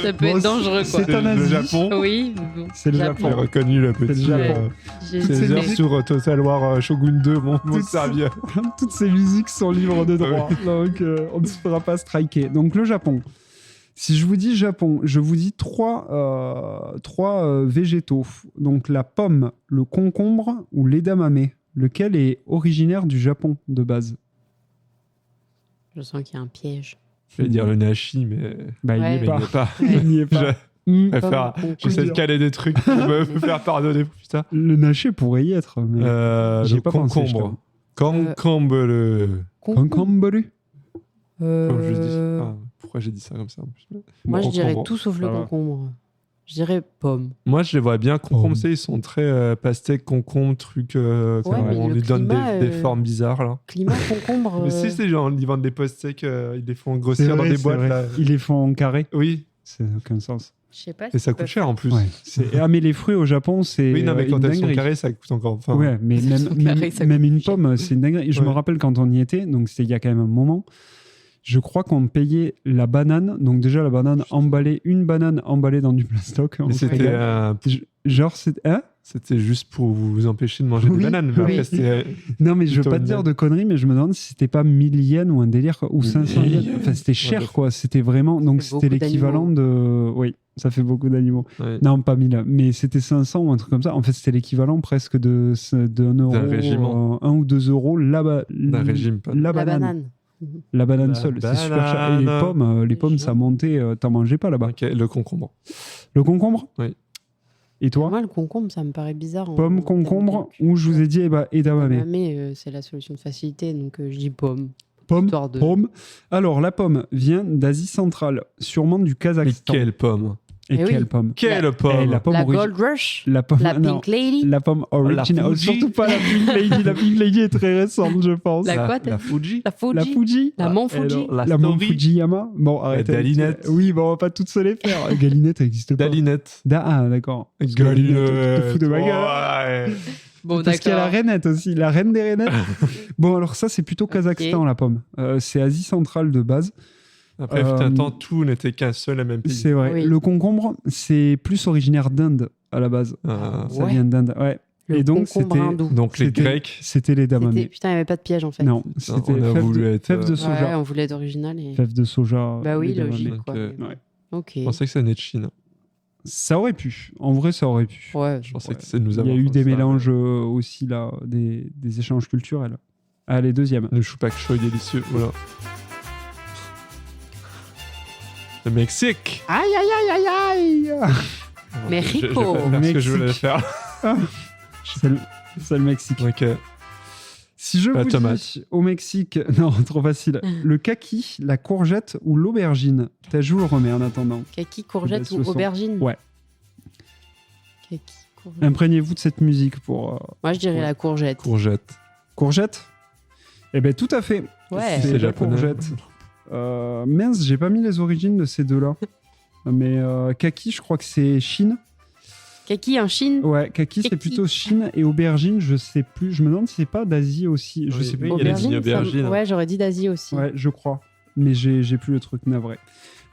Ça peut Bon, être dangereux, quoi. c'est un Le asie. Japon. Oui. bon. C'est le J'ai Japon. reconnu le C'est petit. le Japon. J'ai Toutes ces Ces heures musiques- sur Total War Shogun 2 m'ont Toutes- servi. Toutes ces musiques sont libres de droit, donc on ne se fera pas striker. Donc le Japon. Si je vous dis Japon, je vous dis trois végétaux. Donc la pomme, le concombre ou l'edamame. Lequel est originaire du Japon de base? Je sens qu'il y a un piège. Je vais dire le nashi, mais Bah, il Ouais. n'y mais est pas. il n'est pas. Il n'y est pas. Je préfère. Pomme, J'essaie de concombre. caler des trucs pour me faire pardonner pour ça. Le naché pourrait y être, mais j'y ai Le pas pensé, je concombre. Concombre, le. concombre. Comme je dis. Ah, pourquoi j'ai dit ça comme ça en plus? Moi, je dirais Concombre. tout sauf le Ça va. concombre. Je dirais pomme. Moi, je les vois bien. Concombre, Oh. tu sais, ils sont très pastèques, concombre, trucs. Comment mais on le lui donne climat, des formes bizarres là. Climat concombre. Mais si, c'est genre, ils vendent des pastèques, ils les font C'est grossir dans vrai, des c'est boîtes vrai. là. Ils les font en carré. Oui, Ça n'a aucun sens. Je sais pas. et ça coûte cher en plus. Ouais. Ah, mais les fruits au Japon, c'est. Oui, non, mais quand une elles sont dinguerie. carrées, ça coûte encore. Enfin, Ouais, mais Elles sont même carrées, ça même coûte une cher. pomme, c'est une dinguerie. Je me Ouais. rappelle quand on y était, donc c'était il y a quand même un moment. Je crois qu'on payait la banane. Donc déjà, la banane emballée, une banane emballée dans du plastoc. on Et se c'était régale. Genre, c'est. Hein? c'était juste pour vous empêcher de manger Oui, des bananes. Mais oui. après, c'était. Non, mais je veux Plutôt pas une te dire blague. de conneries, mais je me demande si c'était pas 1000 yens ou un délire, quoi, ou 500 yens. Enfin, c'était cher, fuck. quoi. C'était vraiment. Donc, fait c'était beaucoup l'équivalent de. Oui, ça fait beaucoup d'animaux. Ouais. Non, pas 1000, mais c'était 500 ou un truc comme ça. En fait, c'était l'équivalent presque de 1 euro, régiment. 1 ou 2 euros D'un régime, pas de- la La banane. banane. La banane La seule, c'est super cher. Et banane. les pommes, ça montait, t'en mangeais pas là-bas. Ok, le concombre. Le concombre? Oui. Et toi? Moi, le concombre, ça me paraît bizarre. en Pomme, termes concombre, de- ou je vous ai dit, edamame. Edamame, c'est la solution de facilité, donc je dis pomme. Pomme, Histoire de- pomme. Alors, la pomme vient d'Asie centrale, sûrement du Mais Kazakhstan. quelle pomme! Et Eh oui. quelle pomme? Quelle pomme! Eh, la pomme La origi- Gold Rush, La pomme, la non, Pink Lady, la pomme originale. Fuji. Surtout pas la Pink Lady. La Pink Lady est très récente, je pense. La quoi, La Fuji? la Fuji, La Fuji. la Mont Et Fuji. alors, La la Mont Story. Fujiyama. Bon, arrêtez. Dalinette. Oui, bon, on va pas toutes se les faire. Galinette, ça existe pas. Dalinette. Ah, d'accord. Galinette. Tu te fous de ma gueule. Ouais. Bon, Parce qu'il y a la d'accord. rainette aussi, la reine des rainettes. Bon, alors ça, c'est plutôt Kazakhstan, la pomme. C'est Asie centrale de base. Après, fut un temps, tout n'était qu'un seul et même pays. C'est vrai. Oui. Le concombre, c'est plus originaire d'Inde à la base. Ah. Ça Ouais. vient d'Inde. Ouais. Le Et donc, concombre c'était. hindou. Donc les C'était- Grecs, C'était les damamés. Putain, il n'y avait pas de piège en fait. Non, c'était on a fèves voulu de, être, fèves de Ouais, soja. on voulait être original. Et... Fèves de soja. Bah oui, les damamés. logique. Quoi. Ok. Ouais. Ok. je pensais que ça venait de Chine. Ça aurait pu. En vrai, ça aurait pu. Ouais. Je pensais Ouais. que c'est de nous Il y avoir a eu fait des ça. mélanges aussi, là, des échanges culturels. Allez, deuxième. Le choupac chaud est délicieux. Voilà. Le Mexique. Aïe, aïe, aïe, aïe, aïe. Mexico. Je vais pas faire ce que je voulais Mexique. faire. C'est le Mexique. Ok. Si je La vous tomate. dis au Mexique, non, trop facile, le kaki, la courgette ou l'aubergine, je vous le remets en attendant. Kaki, courgette Laisse ou le son. aubergine Ouais. Kaki, courgette. Imprégnez-vous de cette musique pour Moi, je dirais Ouais. la courgette. Courgette. courgette. Eh bien, tout à fait. Ouais. C'est la japonais. courgette. Mince, j'ai pas mis les origines de ces deux-là. Mais kaki, je crois que c'est Chine. Kaki en Chine Ouais, kaki, c'est Kaki. plutôt Chine. Et aubergine, je sais plus. Je me demande si c'est pas d'Asie aussi. Je Oui, sais oui, plus. il y a les Aubergine, aubergines. Ouais, j'aurais dit d'Asie aussi. Ouais, je crois. Mais j'ai plus le truc navré.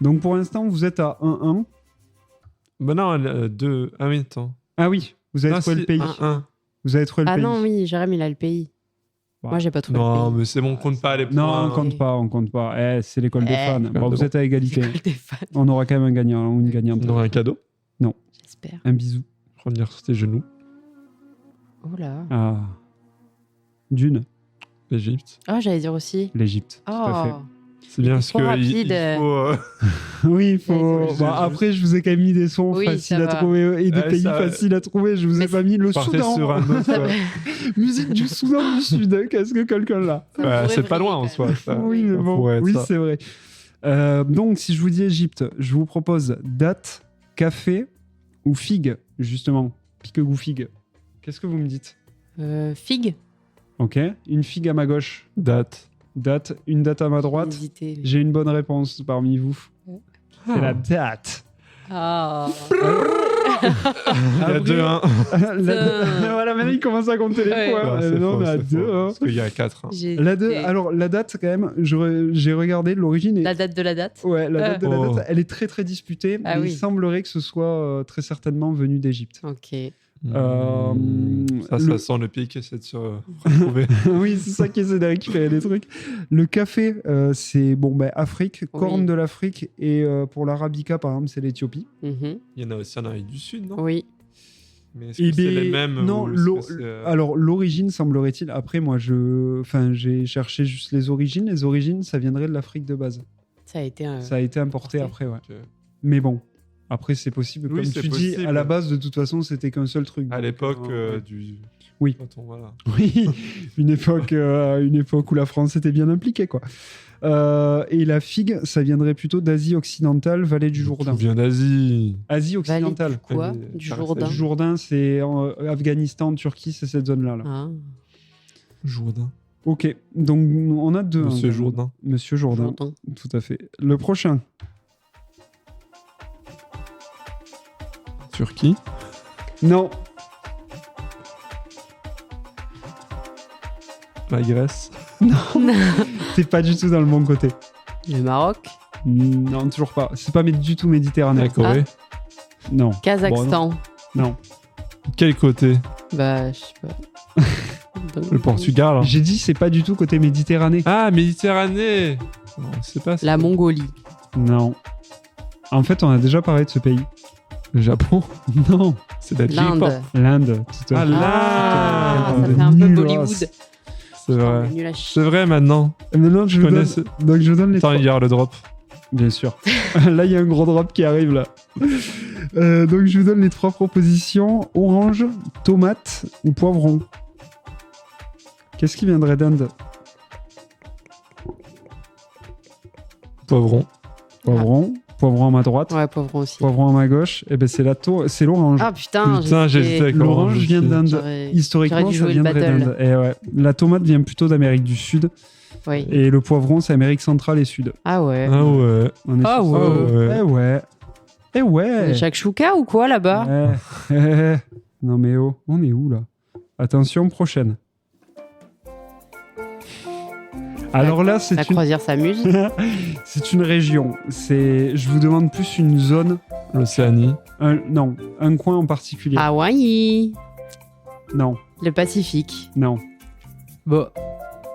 Donc pour l'instant, vous êtes à 1-1. Bah non, deux. Ah oui, attends. Ah oui, vous avez Ah, trouvé si, le pays. 1-1. Vous avez trouvé le Ah pays. non, oui, Jérém, il a le pays. Ouais. Moi, j'ai pas trouvé Non, le pays. mais c'est bon, on compte pas les points. Non, on compte pas, on compte pas. Eh, c'est l'école des fans. Bon, Bon. vous êtes à égalité. Des fans, On aura quand même un gagnant ou une gagnante. On aura un cadeau. j'espère. Un bisou. Revenir sur tes genoux. Oh là. Ah. Dune, L'Égypte. Oh, j'allais dire aussi. l'Égypte. Tout à fait. Oh, C'est bien Trop parce que rapide. il faut. Oui, il faut. Ouais, Bon, après, je vous ai quand même mis des sons Oui, faciles ça à va. trouver et des Ouais, pays ça va. faciles à trouver. Je vous ai Mais pas mis le Partez Soudan. sur un autre. Musique du Soudan du Sud. Qu'est-ce que quelqu'un là ça Ouais, pourrait c'est pas briller, loin en quand soi. même. ça. Oui, mais Ça bon, pourrait être oui, ça. c'est vrai. Donc, si je vous dis Égypte, je vous propose date, café ou figue, justement. Pique-goût figue. Qu'est-ce que vous me dites? Figue Ok. Une figue à ma gauche. Date. Date. Une date à ma droite. Hésité, mais- J'ai une bonne réponse parmi vous. C'est la date. Ah. Il y a 2-1. Voilà, maintenant il commence à compter les Ouais. points. Ah, c'est Non, faux, mais à c'est deux. faux. Hein. Parce qu'il y a 4. J'ai La deux, hésité. alors, la date, quand même, j'ai regardé l'origine. La date de la date Ouais, la date de la Oh. date, elle est très très disputée. Ah mais oui. il semblerait que ce soit très certainement venu d'Égypte. Ok. Ça sent le pays qui essaie de se retrouver. Oui, c'est ça qui essaie de récupérer des trucs. Le café, c'est Afrique, corne de l'Afrique, et pour l'arabica, par exemple, c'est l'Éthiopie. Mhm. Il y en a aussi en Amérique du Sud, non? Oui. Mais est-ce que c'est les mêmes Non, ou est-ce que c'est, alors l'origine semblerait-il. Après, moi, j'ai cherché juste les origines. Les origines, ça viendrait de l'Afrique de base. Ça a été. Ça a été importé importé. après, ouais. Ok. Mais bon, après, c'est possible. Oui, Comme c'est tu dis, possible. à la base, de toute façon, c'était qu'un seul truc. À Donc, l'époque ouais. du. Oui. Attends, voilà. Oui, une époque où la France était bien impliquée, quoi. Et la figue, ça viendrait plutôt d'Asie occidentale, vallée du Jourdain. Tout vient d'Asie. Asie Vallée occidentale. du quoi? Allez, Du par Jourdain. Le Jourdain, c'est Afghanistan, Turquie, c'est cette zone-là. Là. Ah, Jourdain. Ok, donc on a deux. Monsieur hein, Jourdain. Monsieur Jourdain, Jourdain. tout à fait. Le prochain. Turquie. Non, La Grèce. t'es pas du tout dans le bon côté. Le Maroc. Non, toujours pas. C'est pas du tout méditerranéen. La Corée. Non. Kazakhstan. Non. Quel côté? Bah, je sais pas. Le Portugal. J'ai dit c'est pas du tout côté Méditerranée. Ah, Méditerranée. Non, c'est pas ça. La Mongolie. Non. En fait, on a déjà parlé de ce pays. Le Japon. Non. C'est la J-pop. L'Inde. L'Inde. Tout à Ah, fait. Ah, l'Inde. ça fait un peu Nul, Bollywood. race. C'est Putain, on vrai. est nul à C'est chier. vrai maintenant. Maintenant, je Je vous connais donne... ce- Donc, je vous donne les Attends, trois. il y a le drop. Bien sûr. Là, il y a un gros drop qui arrive, là. Donc, je vous donne les trois propositions. Orange, tomate ou poivron. Qu'est-ce qui viendrait d'Inde? Poivron. Poivron. Poivron à ma droite. Ouais, poivron aussi. Poivron à ma gauche. Et ben, c'est l'orange. Ah putain, Putain, j'hésitais avec L'orange l'orange vient aussi. d'Inde. J'aurais Historiquement, dû ça jouer le viendrait battle. d'Inde. Et ouais. La tomate vient plutôt d'Amérique du Sud. Oui. Et le poivron, c'est Amérique centrale et Sud. Ah ouais. Ah ouais. On est Ah sur ouais. ça. Eh ouais. Eh ouais. Jacques Chouka ou quoi là-bas? Non mais oh, on est où là? Attention, prochaine. Alors là, La c'est une... croisière s'amuse. c'est une région. Je vous demande plus une zone. L'Océanie. Non, un coin en particulier. Hawaï. Non, Le Pacifique. non. Bon.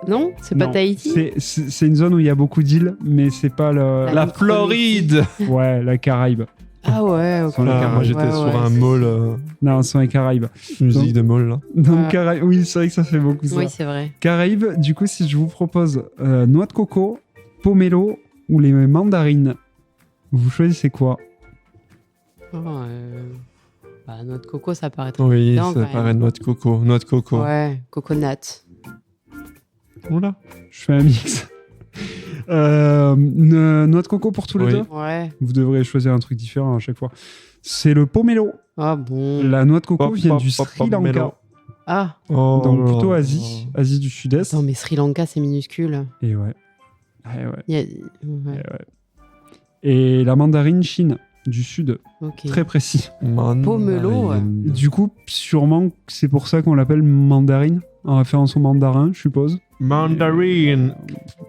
Non, c'est pas Non. Tahiti. C'est une zone où il y a beaucoup d'îles, mais c'est pas le... La La Micronésie. Floride. Ouais, la Caraïbe. Ah ouais, ok. Sur les Ah, Caraïbes. moi j'étais Ouais, sur ouais, un c'est- mall, Non, ce sont les Caraïbes. musique de mall là. Donc, Ah. Caraïbes, oui, c'est vrai que ça fait beaucoup ça. Oui, c'est vrai. Caraïbes, du coup, si je vous propose noix de coco, pomelo ou les mandarines, vous choisissez quoi? Oh, bah, noix de coco, ça paraît très Oui, évident, ça quand même. paraît noix de coco. Noix de coco. Ouais, coconut. Oula. Je fais un mix. Noix de coco pour tous les Oui. deux. Ouais. Vous devrez choisir un truc différent à chaque fois. C'est le pomelo. Ah bon. La noix de coco Pop, vient pop, du pop, Sri Lanka. pomelo. Ah, Oh Donc là plutôt là. Asie, Asie du Sud-Est. attends, mais Sri Lanka, c'est minuscule. Et ouais. Eh ouais. Il y a- ouais, Et la mandarine Chine du Sud, ok. très précis. Pomelo, ouais. Du coup, sûrement que c'est pour ça qu'on l'appelle mandarine, en référence au mandarin, je suppose. Mandarine.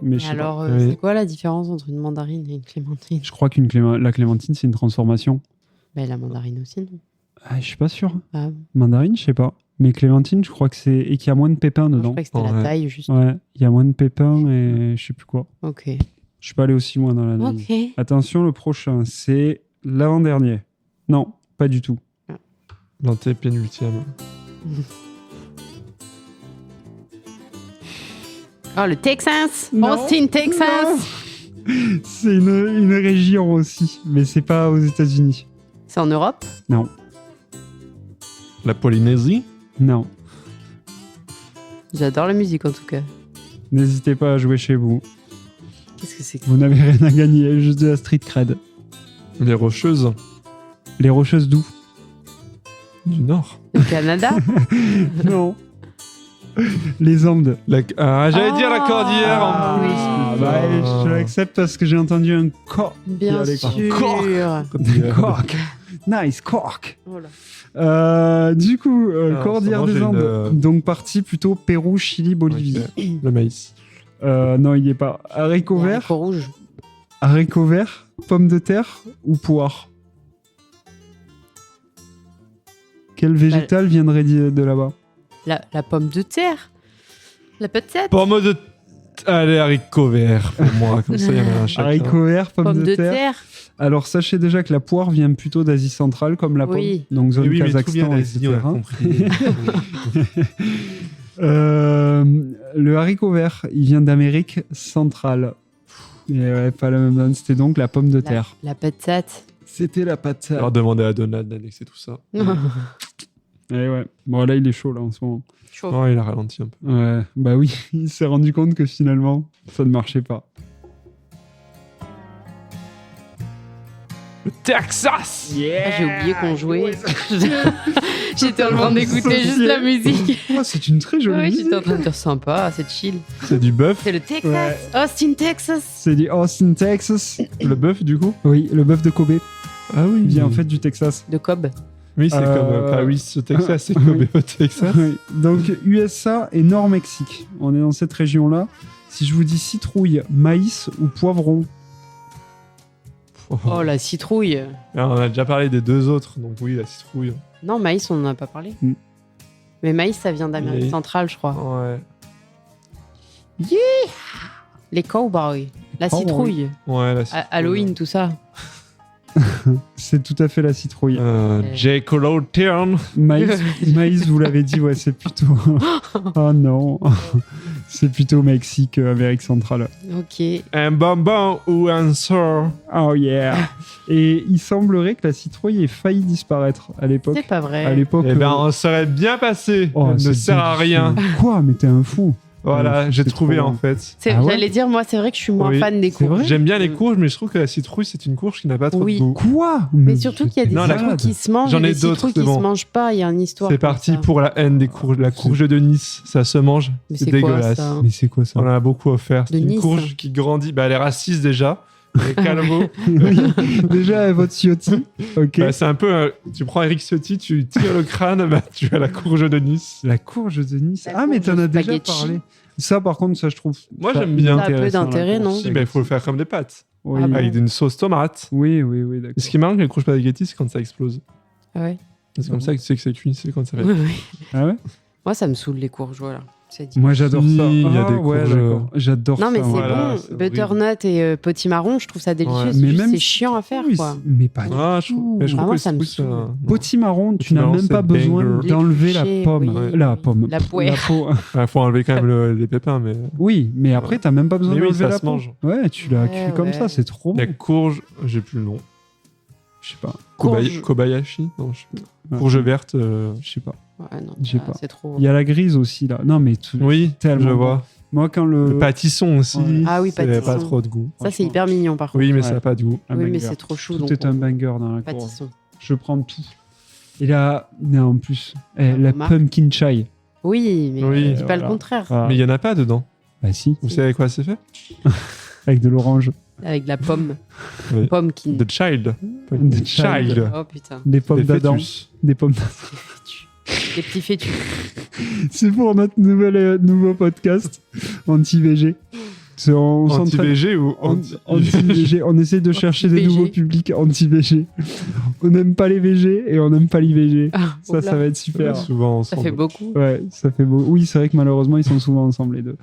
Mais je sais pas. Alors, Oui. c'est quoi la différence entre une mandarine et une clémentine? Je crois la clémentine, c'est une transformation. Bah, la mandarine aussi, non? Ah, je suis pas sûr. Ah, Mandarine, je sais pas. Mais clémentine, je crois que c'est... Et qu'il y a moins de pépins je dedans. croyais que c'était la Ouais. taille, juste. Ouais, il y a moins de pépins et je sais plus quoi. Ok. Je suis pas allé aussi loin dans l'analyse. Ok. Attention, le prochain, c'est l'avant-dernier. Non, pas du tout. L'antépénultième. Oh, le Texas! Non. Austin, Texas! C'est une région aussi, mais c'est pas aux États-Unis. C'est en Europe? Non, La Polynésie. non. J'adore la musique en tout cas. N'hésitez pas à jouer chez vous. Qu'est-ce que c'est que Vous n'avez rien à gagner, juste de la street cred. Les Rocheuses. Les Rocheuses d'où? Du Nord. le Canada? Non. Les Andes. J'allais dire la cordillère Ah, en plus. ah, bah, je l'accepte parce que j'ai entendu un cork. Bien Allez, sûr. Cork. Nice, cork. Oh là. Du coup, Ah, cordillère ça des mange Andes. une, Donc partie plutôt Pérou, Chili, Bolivie. Ok. Le maïs. Non, il n'y est pas. Haricots verts, Haricots rouges. haricots verts, pommes de terre ou poire? Quel végétal viendrait de là-bas? La pomme de terre. La patate. Pomme de... Allez, haricots verts pour moi, comme ça il y en a un chacun. Haricots verts, pommes Pomme de terre. Alors, sachez déjà que la poire vient plutôt d'Asie centrale, comme la pomme. Oui. Donc, zone Et oui, mais tout vient Kazakhstan, d'Asie, on a etc. compris. Le haricot vert, il vient d'Amérique centrale. Et ouais, pas la même zone, c'était donc la pomme de terre. La patate. C'était la patate. Alors demander à Donald d'annexer tout ça. Et ouais. Bon, là, il est chaud, là, en ce moment. Chaud. Non, il a ralenti un peu. Ouais, bah oui, il s'est rendu compte que finalement, ça ne marchait pas. Le Texas! Ah, j'ai oublié qu'on jouait. J'étais en train d'écouter juste la musique. Oh, c'est une très jolie Ouais, musique. j'étais en train de dire sympa, c'est chill. C'est du bœuf. C'est le Texas. Ouais. Austin, Texas. C'est du Austin, Texas. Le bœuf, du coup? Oui, le bœuf de Kobe. Ah oui. Il vient en fait du Texas. De Cobb. Oui, c'est comme Paris au Texas, c'est Kobe au Texas. Oui. Donc, USA et Nord-Mexique. On est dans cette région-là. Si je vous dis citrouille, maïs ou poivron, Oh, la citrouille. Ah, on a déjà parlé des deux autres, donc oui, la citrouille. Non, maïs, on n'en a pas parlé. Mm. Mais maïs, ça vient d'Amérique Oui. centrale, je crois. Ouais. Les cowboys. La Cowboy. citrouille. Ouais, la citrouille. Halloween, tout ça. c'est tout à fait la citrouille. J. Colotian. Maïs, vous l'avez dit, ouais, c'est plutôt. Oh non, c'est plutôt Mexique, Amérique centrale. Ok. Un bonbon ou un sort. Oh yeah. Et il semblerait que la citrouille ait failli disparaître à l'époque. C'est pas vrai. À l'époque. Eh ben, on serait bien passé. oh, Elle ne c'est sert à délicieux. rien. Quoi? Mais t'es un fou. Voilà, Ouais, j'ai c'est trouvé trop en bon. fait. Ah ouais J'allais dire, moi, c'est vrai que je suis moins Oui, fan des c'est courges. vrai J'aime bien les courges, mais je trouve que la citrouille, c'est une courge qui n'a pas trop Oui. de goût. Quoi? Mais surtout qu'il y a des Non, la- citrouilles qui se mangent J'en et ai des d'autres, citrouilles c'est qui bon. se mangent pas. Il y a une histoire. C'est comme parti ça. pour la haine des courges. La courge de Nice, ça se mange. Mais C'est c'est quoi, dégueulasse. ça Mais c'est quoi ça? On en a beaucoup offert. C'est De une Nice. courge qui grandit. Bah, elle est raciste déjà. Elle est calvo. Oui, déjà, votre Ciotti. Ok. Bah, c'est un peu. Tu prends Eric Ciotti, tu tires le crâne, bah, tu as la courge de Nice. La courge de Nice. La Ah, mais courge t'en as déjà spaghetti. parlé. Ça, par contre, ça, je trouve. Moi, ça j'aime bien. Ça a peu intéressant, d'intérêt, la courge non Si, bah, il faut le faire comme des pâtes. Oui, Ah bon Avec une sauce tomate. oui, oui, d'accord. Et ce qui marque avec les courges spaghetti, c'est quand ça explose. Ah ouais. C'est comme ça que tu sais que c'est cuit, c'est quand ça va. Oui, oui. Ah ouais? Moi, ça me saoule les courges, voilà. C'est dit. Moi, j'adore Si, ça. il y a Ah, des ouais, courges. d'accord. J'adore ça. Non, mais c'est Voilà, bon. c'est Butternut et potimarron, je trouve ça délicieux. Ouais. C'est Mais juste, même c'est chiant à faire, Oui, quoi. mais pas du Ah, je trouve, mais je Ah, trouve moi, que ça me c'est saoule. Potimarron, tu n'as Potimarron, même pas c'est besoin banger. d'enlever la L'éplucher, pomme. oui. La pomme. La poire. peau. Il faut enlever quand même les pépins, mais. Oui, mais après, t'as même pas besoin Mais oui, d'enlever ça la se peau. mange. Ouais, tu la Ouais, cuis comme ouais. ça, c'est trop bon. La courge, j'ai plus le nom. Je sais pas. Courge. Kobayashi Non, je sais pas. Ouais. Courge verte. Je sais pas. Ouais, non, Je sais ça, pas. c'est trop. Il y a la grise aussi, là. Non, mais Oui, tellement je bon. vois. Moi, quand Le pâtisson aussi. Ouais. Ah oui, ça a pâtisson. pas trop de goût. Ça, c'est hyper mignon, par contre. Oui, mais Ouais. ça n'a pas de goût. Un Oui, mais banger. c'est trop chou. Tout donc est un on- banger dans la courge. Pâtisson. Je prends tout. Et là, non, en plus, la remarque. pumpkin chai. Oui, mais Oui. dis pas Voilà. le contraire. Ah, Mais il n'y en a pas dedans. Bah si, Vous savez avec quoi c'est fait avec de l'orange. Avec de la pomme. Oui. Pomme qui. The Child. The Child. Oh putain. Des pommes Des d'Adam. fœtus. Des pommes Des petits fœtus. C'est pour notre nouveau podcast anti-VG. On s'entraîne- Anti-VG ou anti-VG. On essaie de chercher des Anti-VG. nouveaux publics anti-VG. On n'aime pas les VG et on n'aime pas l'IVG. Ah, Ça, oula. ça va être super. Souvent Ça ensemble. fait beaucoup. Ouais, ça fait beau. Oui, c'est vrai que malheureusement, ils sont souvent ensemble, les deux.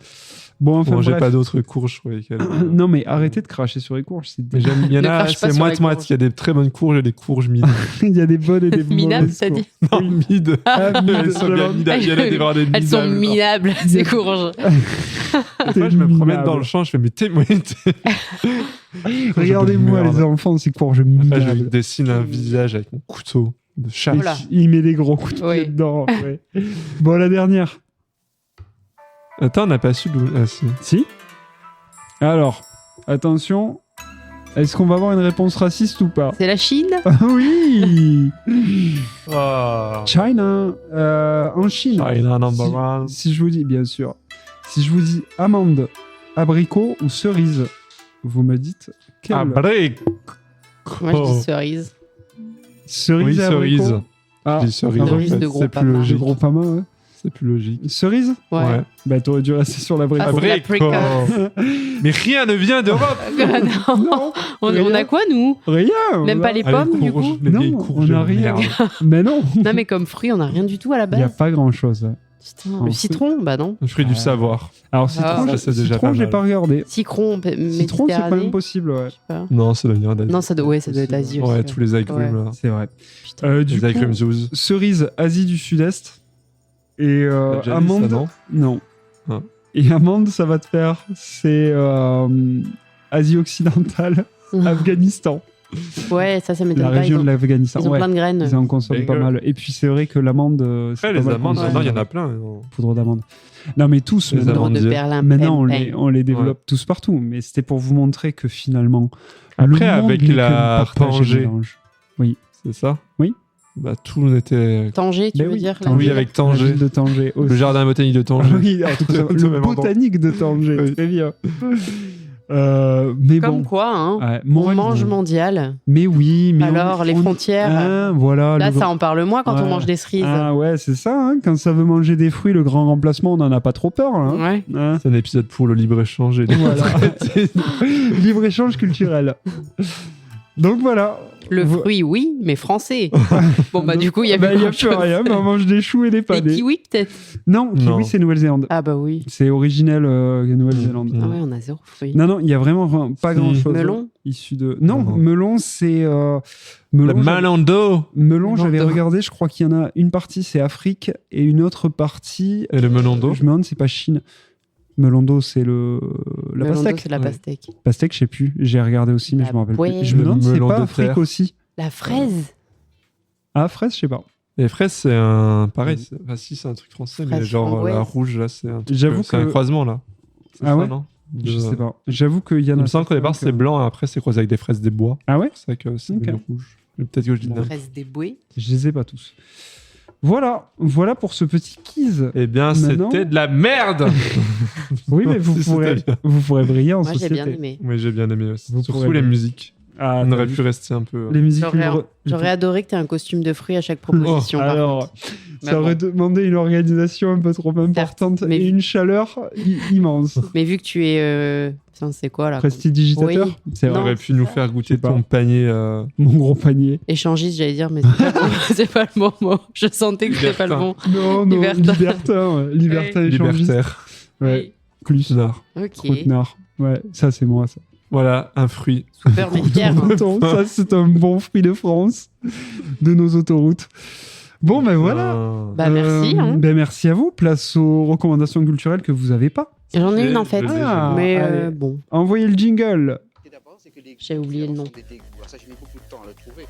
Bon, enfin, Bon, j'ai bref. pas d'autres courges sur lesquelles. Non, mais arrêtez de cracher sur les courges. Mais j'aime, il y en Ne a, crache pas c'est sur les moite-moite. courges. Il y a des très bonnes courges et des courges mid. Il y a des bonnes et des mauvaises. Minables, t'as courges. dit. Non, mid. Ah, Elles sont bien midables. Il y en a des vraiment des Elles sont midables. minables, ces courges. Des fois, je me promène dans le champ, je fais, mais t'es. Regardez-moi, Merde. les enfants, ces courges Après, je minables. dessine un visage avec mon couteau de chat. Voilà. Il met des gros coups de pied Oui. dedans. Ouais. Bon, la dernière. Attends, on n'a pas su d'où. Ah, si. Si. Alors, attention. Est-ce qu'on va avoir une réponse raciste ou pas? C'est la Chine. Ah oui. Oh. China. En Chine. China number one. Si je vous dis, bien sûr. Si je vous dis amande, abricot ou cerise, vous me dites quelle? Ah, break. Moi, je dis cerise. Cerise Oui, et abricot. cerise. Ah, Je dis cerise. un en cerise fait, de c'est Groupama. plus de logique. Groupama, ouais. C'est plus logique. Cerise? Ouais. Bah, t'aurais dû rester sur l'abricot. Ah, c'est Abricot. Mais rien ne vient d'Europe. Non. On a quoi, nous? Rien. Même pas les Ah, pommes, du coup? les vieilles Non, courges on a de rien. merde. Mais non. Non, mais comme fruit, on n'a rien du tout à la Il n'y a base. pas grand-chose. Putain, En le fait- citron, bah non. Le fruit du savoir. Alors, citron, Ah, ça, c'est déjà pas je l'ai mal. pas regardé. Citron, Citron, c'est pas Méditerranée. impossible, ouais. Je sais pas. Non, ça doit venir d'Asie. Non, ça doit être Asie aussi. Ouais, tous les agrumes, là. C'est vrai. Putain. Du Les coup, agrumes zouz. cerise, Asie du Sud-Est. Et T'as déjà dit amande. ça, non Non. Ah. Et amande, ça va te faire. C'est Asie occidentale, Afghanistan. Ouais, ça La m'étonne pas. région Ils ont, de l'Afghanistan. ils ont Ouais. plein de graines. Ils en consomment pas Bingo. mal. Et puis c'est vrai que l'amande, c'est Après, pas les mal amandes, consommé. non, il y en a plein. non. Poudre d'amande. Non, mais tous. Les maintenant, amandes. de Dieu. Berlin. maintenant, pem, on les développe tous partout. Mais c'était pour vous montrer que finalement, Après, le monde avec n'est que la le partage et le Pangée. mélange. C'est ça Oui. Bah, tout n'était. Tanger, tu Mais veux oui, dire Tanger. Oui, avec La Tanger. ville de Tanger aussi. Le jardin botanique de Tanger. Oui, Tout au le même endroit. botanique de Tanger, Oui. très bien. Mais Comme bon. quoi, hein. Ouais, On morale, mange bon. mondial. Mais oui, mais Alors, les frontières. Ah, voilà. Là, le ça grand- en parle moins quand Ouais. on mange des cerises. Ah ouais, c'est ça. Hein, quand ça veut manger des fruits, le grand remplacement, on n'en a pas trop peur. Hein. Ouais. Hein. C'est un épisode pour le libre-échange. Et les- Voilà. Libre-échange culturel. Donc voilà. Le Vo- fruit, oui, mais français. Bon, bah, du coup, il y a Bah, plus y a grand-chose. plus rien, mais on mange des choux et des Les panais. kiwis, peut-être. Non, kiwi, Non. c'est Nouvelle-Zélande. Ah, bah oui. C'est originel Nouvelle-Zélande. Mm. Ah ouais, on a zéro fruit. Non, non, il y a vraiment pas Si. grand-chose. Melon Issu de... Non, Non. melon, c'est... Le melon, Malando melon, j'avais Melon. regardé, je crois qu'il y en a une partie, c'est Afrique, et une autre partie... et le melando. Je me demande, c'est pas Chine. Melon d'eau, c'est la Melon d'eau, pastèque. c'est la Ouais. pastèque. Pastèque, je sais plus. J'ai regardé aussi, mais La je me rappelle poêle. plus. Je me Le demande, c'est melon pas de Afrique terre. aussi. La fraise. Ah, fraise, je sais pas. Les fraises, c'est un. Pareil, enfin, si, c'est un truc français, mais Fraise genre framboise. la rouge, là, c'est un truc. J'avoue C'est un que- croisement, là. C'est Ah ça, ouais non Je sais pas. J'avoue qu'il y en a... Il me semble qu'au départ, c'est blanc, et après, c'est croisé avec des fraises des bois. Ah ouais? C'est ça que c'est Ok. devenu rouge. Mais peut-être que je dis Bon. n'importe Fraise débouée. Je les ai pas tous. Voilà pour ce petit quiz. Eh bien, Maintenant- c'était de la merde. Oui, mais Si, c'était bien. vous pourrez briller en Moi, j'ai société. bien aimé. Oui, j'ai bien aimé aussi. Vous Surtout pourrez les bien. musiques. Ah, On t'as aurait vu pu rester un peu. les musiques J'aurais- libres. J'aurais adoré que tu aies un costume de fruits à chaque proposition. par Alors, contre. Mais ça aurait bon. demandé une organisation un peu trop importante mais- et une chaleur immense. Mais vu que tu es. Putain, c'est quoi là Prestidigitateur, Oui. c'est On vrai. Non, aurait pu nous faire Je goûter sais pas. ton panier. Mon gros panier. Échangiste, j'allais dire, mais c'est pas, c'est pas le bon mot. Je sentais que c'était pas le bon. Non, Libertin. libertin. Ouais. Libertin échangiste. Libertaire. Ouais. Clusnard. Ok. Croûtenard. Ouais, ça c'est moi ça. Voilà, un fruit. Super, mais fier. hein. Ça c'est un bon fruit de France, de nos autoroutes. Bon ben voilà. Bah, merci. Hein. Ben merci à vous. Place aux recommandations culturelles que vous avez pas. J'en ai une en fait. Ah, Mais allez. bon. Envoyez le jingle. J'ai oublié le nom. Ça, j'ai mis beaucoup de temps à le trouver.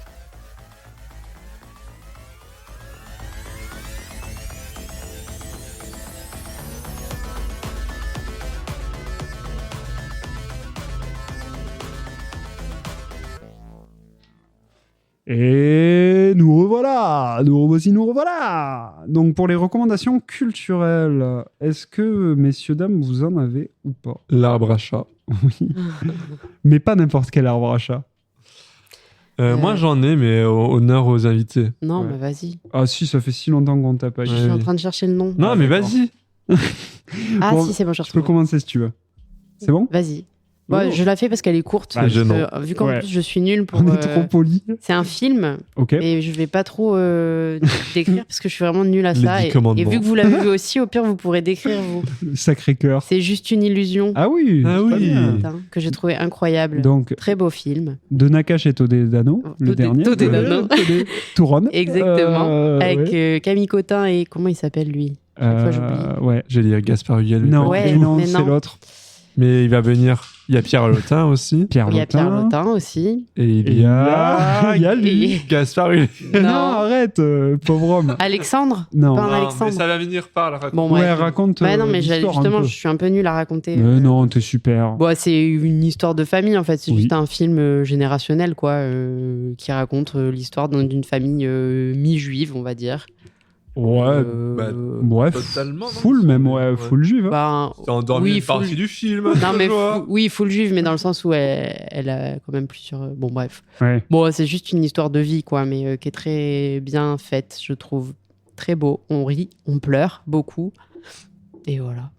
Et nous revoilà, nous revoilà. Donc pour les recommandations culturelles, est-ce que messieurs dames vous en avez ou pas? L'arbre à chat. Oui, mais pas n'importe quel arbre à chat. Moi, j'en ai, mais honneur aux invités. Non, Ouais. mais vas-y. Ah si, ça fait si longtemps qu'on t'a pas Je dit. suis en oui. train de chercher le nom. Non, mais d'accord. vas-y. Ah Bon, si, c'est bon, je Je peux retrouve. commencer si tu veux. C'est bon? Vas-y. Ouais, Oh. je la fais parce qu'elle est courte. Ah, gênant. Vu qu'en Ouais. plus je suis nulle pour. On est trop poli. C'est un film, Ok. et je vais pas trop décrire parce que je suis vraiment nulle à Les ça. 10 Et commandements. vu que vous l'avez vu aussi, au pire vous pourrez décrire vous. Sacré cœur. C'est juste une illusion. Ah oui. Ah c'est pas oui. bien. Putain, que j'ai trouvé incroyable. Donc Très beau film. de Nakash et Todedano, le Tode- dernier. Todedano. Touron. Exactement. Avec ouais. Camille Cotin et comment il s'appelle lui Chaque fois, j'oublie. Ouais. J'allais dire Gaspard Huguel. mais Non, pas Ouais, du tout. non, mais c'est non. l'autre. Mais il va venir. Il y a Pierre Lotin aussi. Pierre Il y a Lotin. Pierre Lotin aussi. Et il Et y a. il y a lui. Et- Gaspard Huguel. Non, Non. arrête, pauvre homme. Alexandre Non. Pas un Non, Alexandre. mais ça va venir par la raconte. Bon, Ouais, bref. raconte. Bah non, mais l'histoire un justement, peu. je suis un peu nulle à raconter. Mais non, t'es super. Bon, c'est une histoire de famille en fait, c'est Oui. juste un film générationnel quoi, qui raconte l'histoire d'une famille mi-juive, on va dire. Ouais, bah, bref. totalement, non, Full même, ouais, ouais. full juive. hein. Bah, T'as endormi oui, une partie full- du film. non mais Joie. oui, full juive, mais dans le sens où elle a quand même plusieurs. Bon bref. Ouais. Bon, c'est juste une histoire de vie quoi, mais qui est très bien faite, je trouve. très beau. On rit, on pleure beaucoup. Et voilà.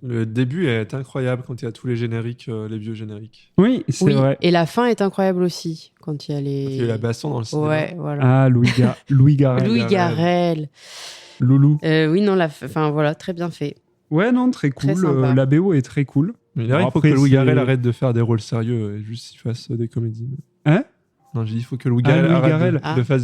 Le début est incroyable quand il y a tous les génériques, les vieux génériques. Oui, c'est Oui, vrai. et la fin est incroyable aussi. Quand il y a Il les. y a eu la baston dans le cinéma. Ouais, voilà. Ah, Louis Garrel. Louis Garrel. Loulou. Oui, non, enfin voilà, très bien fait. Ouais, non, très Très cool. sympa. La BO est très cool. Mais là, il faut Après, que Louis c'est- Garrel arrête de faire des rôles sérieux et juste il fasse des comédies. Hein? Non, j'ai dit il faut que Louis Ah, Garrel Louis arrête Garrel. de faire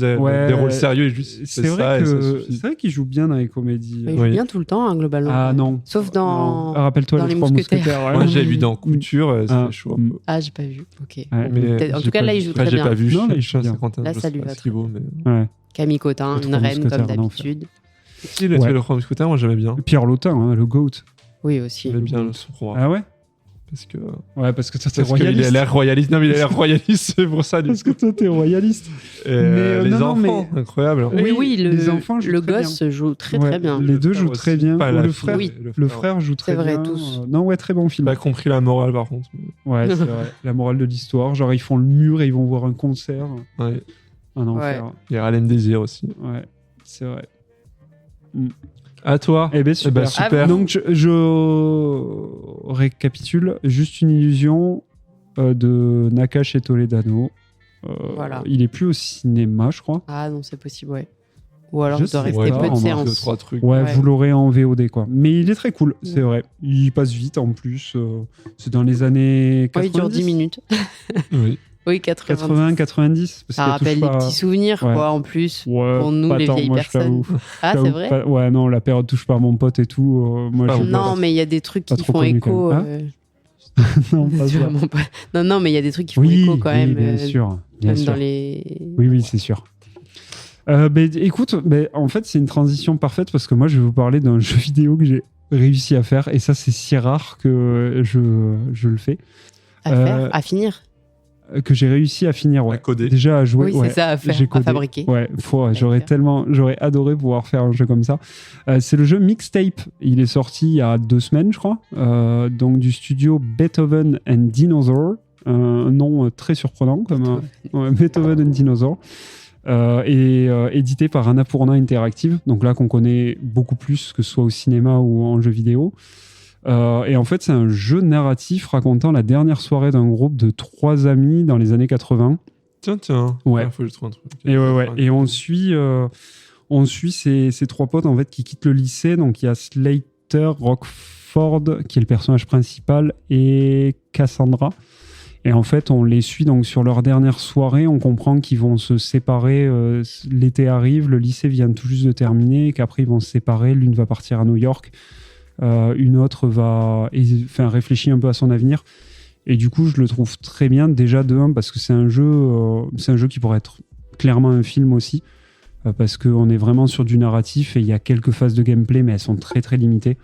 des rôles sérieux et juste il fait C'est ça vrai et ça que suffit. c'est vrai qu'il joue bien dans les comédies. Mais il joue Oui. bien tout le temps, hein, globalement. Ah non. Sauf dans. Non. Ah, rappelle-toi dans les Les trois Mousquetaires. mousquetaires. ouais. Moi, j'ai vu dans Couture, Ah, c'était chaud un peu. Ah, j'ai pas vu. Ok. Ouais. Mais Peut-être- en j'ai tout cas, pas là, vu- il joue après, très j'ai bien. pas vu Non, là, il joue Chin bien. Saint-Quentin, Là, je ça sais lui pas va ce qu'il vaut, mais... Ouais. Camille Cotin, Les une Trois reine Mousquetaires, comme en enfer. d'habitude. Si, le Ouais. Trois Mousquetaires, moi j'aimais bien. Pierre Lotin, hein, le GOAT. Oui, aussi. J'aimais bien son roi. Ah ouais? Parce que... Ouais, parce que toi, t'es Parce qu'il a royaliste. l'air royaliste. Non, mais il a l'air royaliste, c'est pour ça. Du Parce que coup. toi, t'es royaliste. Les non, enfants, incroyable. Oui, oui, les enfants jouent le très gosse joue très Ouais, très bien. Les deux frère jouent aussi. très bien. Pas Ou la le fille, frère, Oui. le frère joue très C'est vrai, bien. tous. Non, ouais, très bon J'ai film. pas compris la morale par contre. Ouais, c'est vrai. La morale de l'histoire. Genre, ils font le mur et ils vont voir un concert. Ouais. Un enfer. Il y a Harlem Désir aussi. Ouais, c'est vrai. À toi. Eh ben super. ben, super. Donc je récapitule. Juste une illusion de Nakash et Toledano. Voilà. Il est plus au cinéma, je crois. Ah non, c'est possible, ouais. Ou alors, Je il doit sais rester pas, peu de on marque Deux, séances. trois trucs. Ouais, Ouais. vous l'aurez en VOD quoi. Mais il est très cool, c'est Ouais. vrai. Il passe vite en plus. C'est dans les années 90. Ouais, il dure 10 minutes. Oui. Oui, 80. 80, 90. Parce Ça qu'il rappelle touche des pas- petits souvenirs, Ouais. quoi, en plus. Ouais, pour nous, pas les tant, vieilles moi, je personnes. t'avoue. Ah, J'avoue c'est vrai pas- Ouais, non, la période touche par mon pote et tout. Moi, Ah, je- bon. Non, mais il y a des trucs Pas qui trop font connu, écho. quand même. non, pas ça. Vraiment pas- Non, non, mais il y a des trucs qui font Oui, écho quand oui, même. bien sûr. Bien Même sûr. dans les. Oui, oui, c'est sûr. Écoute, en fait, c'est une transition parfaite parce que moi, je vais vous parler d'un jeu vidéo que j'ai réussi à faire et ça, c'est si rare que je le fais. À faire, à finir. Que j'ai réussi à finir, ouais. À coder. Déjà à jouer. Oui, ouais. c'est ça, à faire, J'ai à codé. fabriquer. Ouais, j'aurais adoré pouvoir faire un jeu comme ça. C'est le jeu Mixtape. Il est sorti il y a 2 semaines, je crois. Donc du studio Beethoven and Dinosaur. Un nom très surprenant comme Beethoven and Dinosaur. Et édité par Annapurna Interactive. Donc là qu'on connaît beaucoup plus, que ce soit au cinéma ou en jeu vidéo. Et en fait, c'est un jeu narratif racontant la dernière soirée d'un groupe de 3 amis dans les années 80. Tiens. Ouais. Ah, faut que je trouve un truc. Et ouais. Et on suit ces 3 potes en fait qui quittent le lycée. Donc il y a Slater, Rockford qui est le personnage principal et Cassandra. Et en fait, on les suit donc sur leur dernière soirée. On comprend qu'ils vont se séparer. L'été arrive, le lycée vient tout juste de terminer, et qu'après ils vont se séparer. L'une va partir à New York, une autre réfléchir un peu à son avenir. Et du coup, je le trouve très bien déjà de 1 parce que c'est un jeu qui pourrait être clairement un film aussi, parce qu'on est vraiment sur du narratif et il y a quelques phases de gameplay, mais elles sont très très limitées.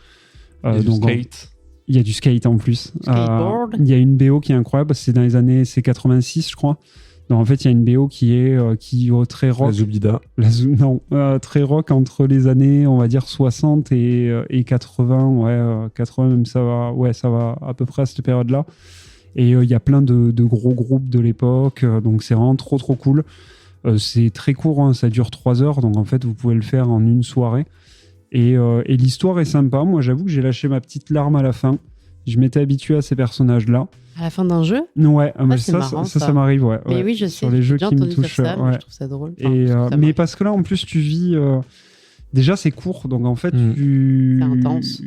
Il y a du skate en plus. Skateboard. Il y a une BO qui est incroyable parce que c'est dans les années 86, je crois. Donc en fait, il y a une BO qui est très rock. La Zoubida. Très rock entre les années, on va dire 60 et 80. Ouais, 80 même ça va à peu près à cette période-là. Et il y a plein de gros groupes de l'époque. Donc c'est vraiment trop trop cool. C'est très court, hein, ça dure 3 heures. Donc en fait, vous pouvez le faire en une soirée. Et l'histoire est sympa. Moi, j'avoue que j'ai lâché ma petite larme à la fin. Je m'étais habitué à ces personnages-là. À la fin d'un jeu. Ouais, mais c'est marrant, ça m'arrive, ouais. Mais ouais. oui, je sais. Sur les jeux j'ai qui me entendu dire touchent. ça, mais ouais. je trouve ça drôle. Enfin, Et, je trouve ça mais marrant. parce que là, en plus, tu vis. Déjà, c'est court, donc en fait, C'est intense.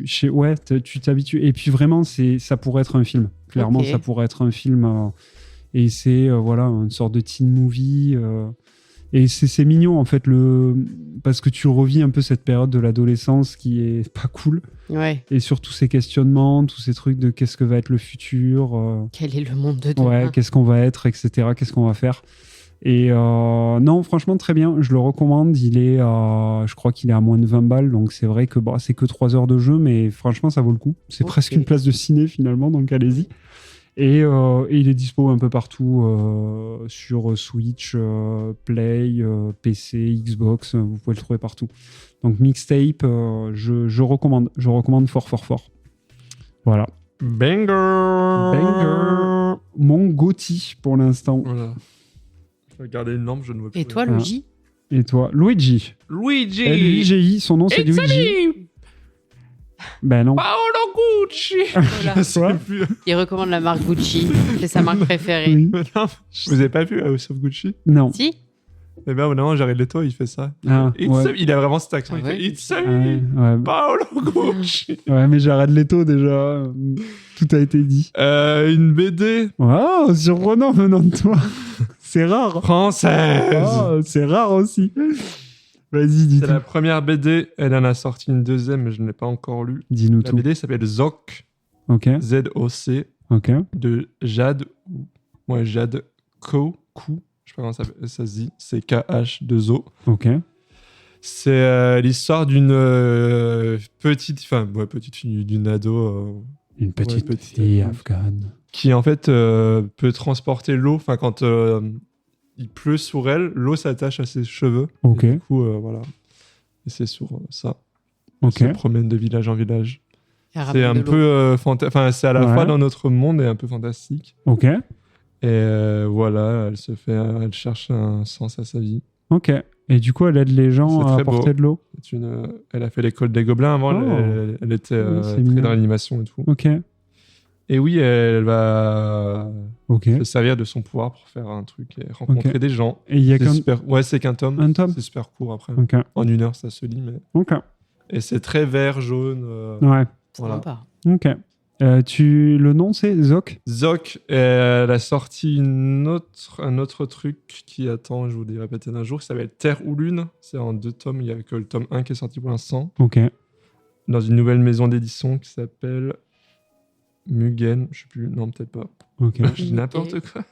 Tu t'habitues. Et puis vraiment, ça pourrait être un film. Clairement, Ok. ça pourrait être un film. Et c'est une sorte de teen movie. Et c'est mignon, en fait, parce que tu revis un peu cette période de l'adolescence qui est pas cool. Ouais. Et surtout ces questionnements, tous ces trucs de qu'est-ce que va être le futur. Quel est le monde de demain? Ouais, qu'est-ce qu'on va être, etc. Qu'est-ce qu'on va faire. Et non, franchement, très bien. Je le recommande. Je crois qu'il est à moins de 20 balles. Donc, c'est vrai que c'est que 3 heures de jeu, mais franchement, ça vaut le coup. C'est Ok. presque une place de ciné, finalement. Donc, allez-y. Et il est dispo un peu partout sur Switch, Play, PC, Xbox. Vous pouvez le trouver partout. Donc, Mixtape, je recommande. Je recommande fort, fort, fort. Voilà. Mon Gotti pour l'instant. Voilà. Regardez une lampe, je ne vois plus. Et toi, rien. Logi? Et toi, Luigi. Luigi. L-U-I-G-I, son nom c'est It's Luigi. me, Ben non. Paolo Gucci. Voilà. Je sais Quoi plus. Il recommande la marque Gucci. C'est sa marque préférée. Oui. Non, vous avez pas vu House of Gucci? Non. Si? Eh ben, non, Jared Leto, il fait ça. Ah, It's ouais. il a vraiment cet accent. Ah Il ouais. fait It's Ouais, me, ouais. Paolo Gucci. Ouais, mais Jared Leto déjà, tout a été dit. Une BD Wow, surprenant venant de toi. C'est rare. française. Oh, c'est rare aussi. Vas-y, dis C'est tout. la première BD. Elle en a sorti une deuxième, mais je ne l'ai pas encore lue. Dis-nous La tout. BD s'appelle Zoc, Ok, Z-O-C, ok. de Jade. Ouais, Jade Kou. Je sais pas comment ça se dit. C'est K-H-2-O. Ok. C'est l'histoire d'une petite fille, d'une ado Une petite petite fille ado. afghane. qui en fait peut transporter l'eau. Enfin, quand il pleut sur elle, l'eau s'attache à ses cheveux. Ok, Et du coup, voilà. Et c'est sur ça. ok. Elle se promène de village en village. Elle C'est ramène un de l'eau. peu enfin, c'est à la Ouais. fois dans notre monde et un peu fantastique. Ok, Et voilà, elle cherche un sens à sa vie. ok. Et du coup, elle aide les gens C'est à très apporter beau. de l'eau. Elle a fait l'école des gobelins avant. Oh. Elle était C'est très mignon. dans l'animation et tout. Ok, Et oui, elle va ok. se servir de son pouvoir pour faire un truc et rencontrer Ok. des gens. Et il y a C'est qu'un... super... Ouais, c'est qu'un tome. Un tome C'est super court après. Ok, En 1 heure, ça se lit. Mais... ok. Et c'est très vert, jaune. Ouais, Voilà. Sympa. ok. Le nom, c'est Zoc. Zoc, elle a sorti un autre truc qui attend, je vous le dirai peut-être un jour, qui s'appelle Terre ou Lune. C'est en 2 tomes. Il n'y a que le tome 1 qui est sorti pour l'instant. Ok, Dans une nouvelle maison d'édition qui s'appelle Mugen. Je sais plus. Non, peut-être pas. ok. Je dis n'importe quoi.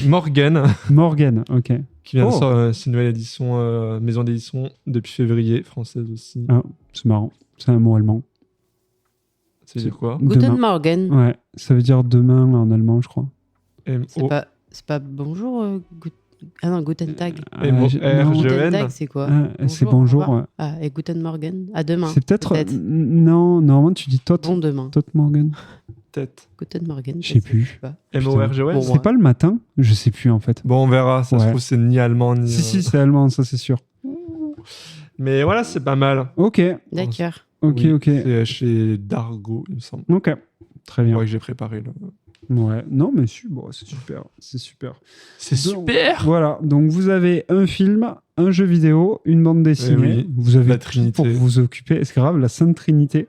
Morgan, Morgan, ok. qui vient de Oh. sortir. C'est une nouvelle édition, maison d'édition depuis février, française aussi. Ah, c'est marrant. C'est un mot allemand. C'est dire quoi Guten Demain. Morgen. Ouais, ça veut dire demain en allemand, je crois. M-O. C'est pas bonjour. Ah non, Guten Tag. M-O-R-G-E-N. Guten Tag, c'est quoi? C'est bonjour. au revoir. Ouais. Ah, et Guten Morgen. À demain. C'est peut-être. Non, normalement, tu dis tot. Bon demain. Tot Morgan. Tête. Guten Morgen. Je sais ça, plus. sais pas. M-O-R-G-O-N. Bon, C'est pas le matin? Je sais plus en fait. Bon, on verra. Ça se Ouais. trouve, c'est ni allemand, ni. Si, c'est allemand, ça c'est sûr. Mais voilà, c'est pas mal. Ok, D'accord. ok, Oui, ok. C'est chez Dargo, il me semble. Ok, très bien. Ouais, que j'ai préparé là. Ouais, non, mais bon, c'est super. C'est super. C'est Donc, super. Voilà, donc vous avez un film, un jeu vidéo, une bande dessinée. oui, Vous avez la tout Trinité. pour vous occuper. C'est grave, la Sainte Trinité.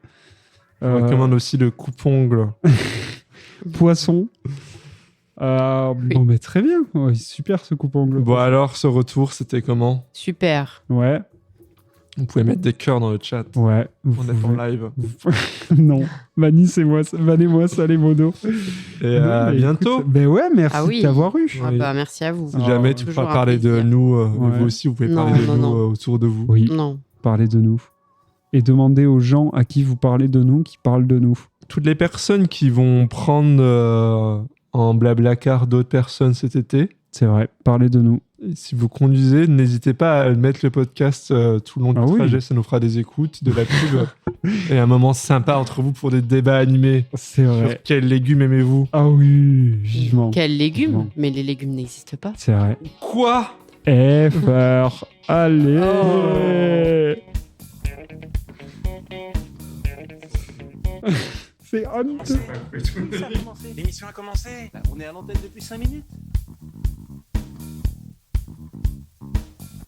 Je recommande aussi le coupe-ongle. Poisson. Bon, mais très bien. Ouais, super ce coupe-ongle. Bon, alors, ce retour, c'était comment? Super. Ouais, Vous pouvez mettre des cœurs dans le chat. ouais. vous On est en pouvez- live. non, bannissez-moi, bannez-moi ça, les modos. Et à bientôt. Ben ouais, merci Ah oui. de t'avoir eu. Ah Oui. bah, merci à vous. Si jamais tu Toujours pourras un parler de plaisir. nous, Ouais. vous aussi, vous pouvez Non, parler de non, nous non. autour de vous. Oui, Non. parlez de nous. Et demandez aux gens à qui vous parlez de nous qui parlent de nous. Toutes les personnes qui vont prendre en blablacar d'autres personnes cet été, C'est vrai, parlez de nous. et si vous conduisez, n'hésitez pas à mettre le podcast tout le long du Ah oui. trajet, ça nous fera des écoutes, de la pub et un moment sympa entre vous pour des débats animés. C'est Sur vrai. quels légumes aimez-vous? Ah oui, vivement. Quels légumes? Vivement. Mais les légumes n'existent pas. C'est vrai. Quoi? FR, allez. C'est honteux. L'émission a commencé. On est à l'antenne depuis 5 minutes.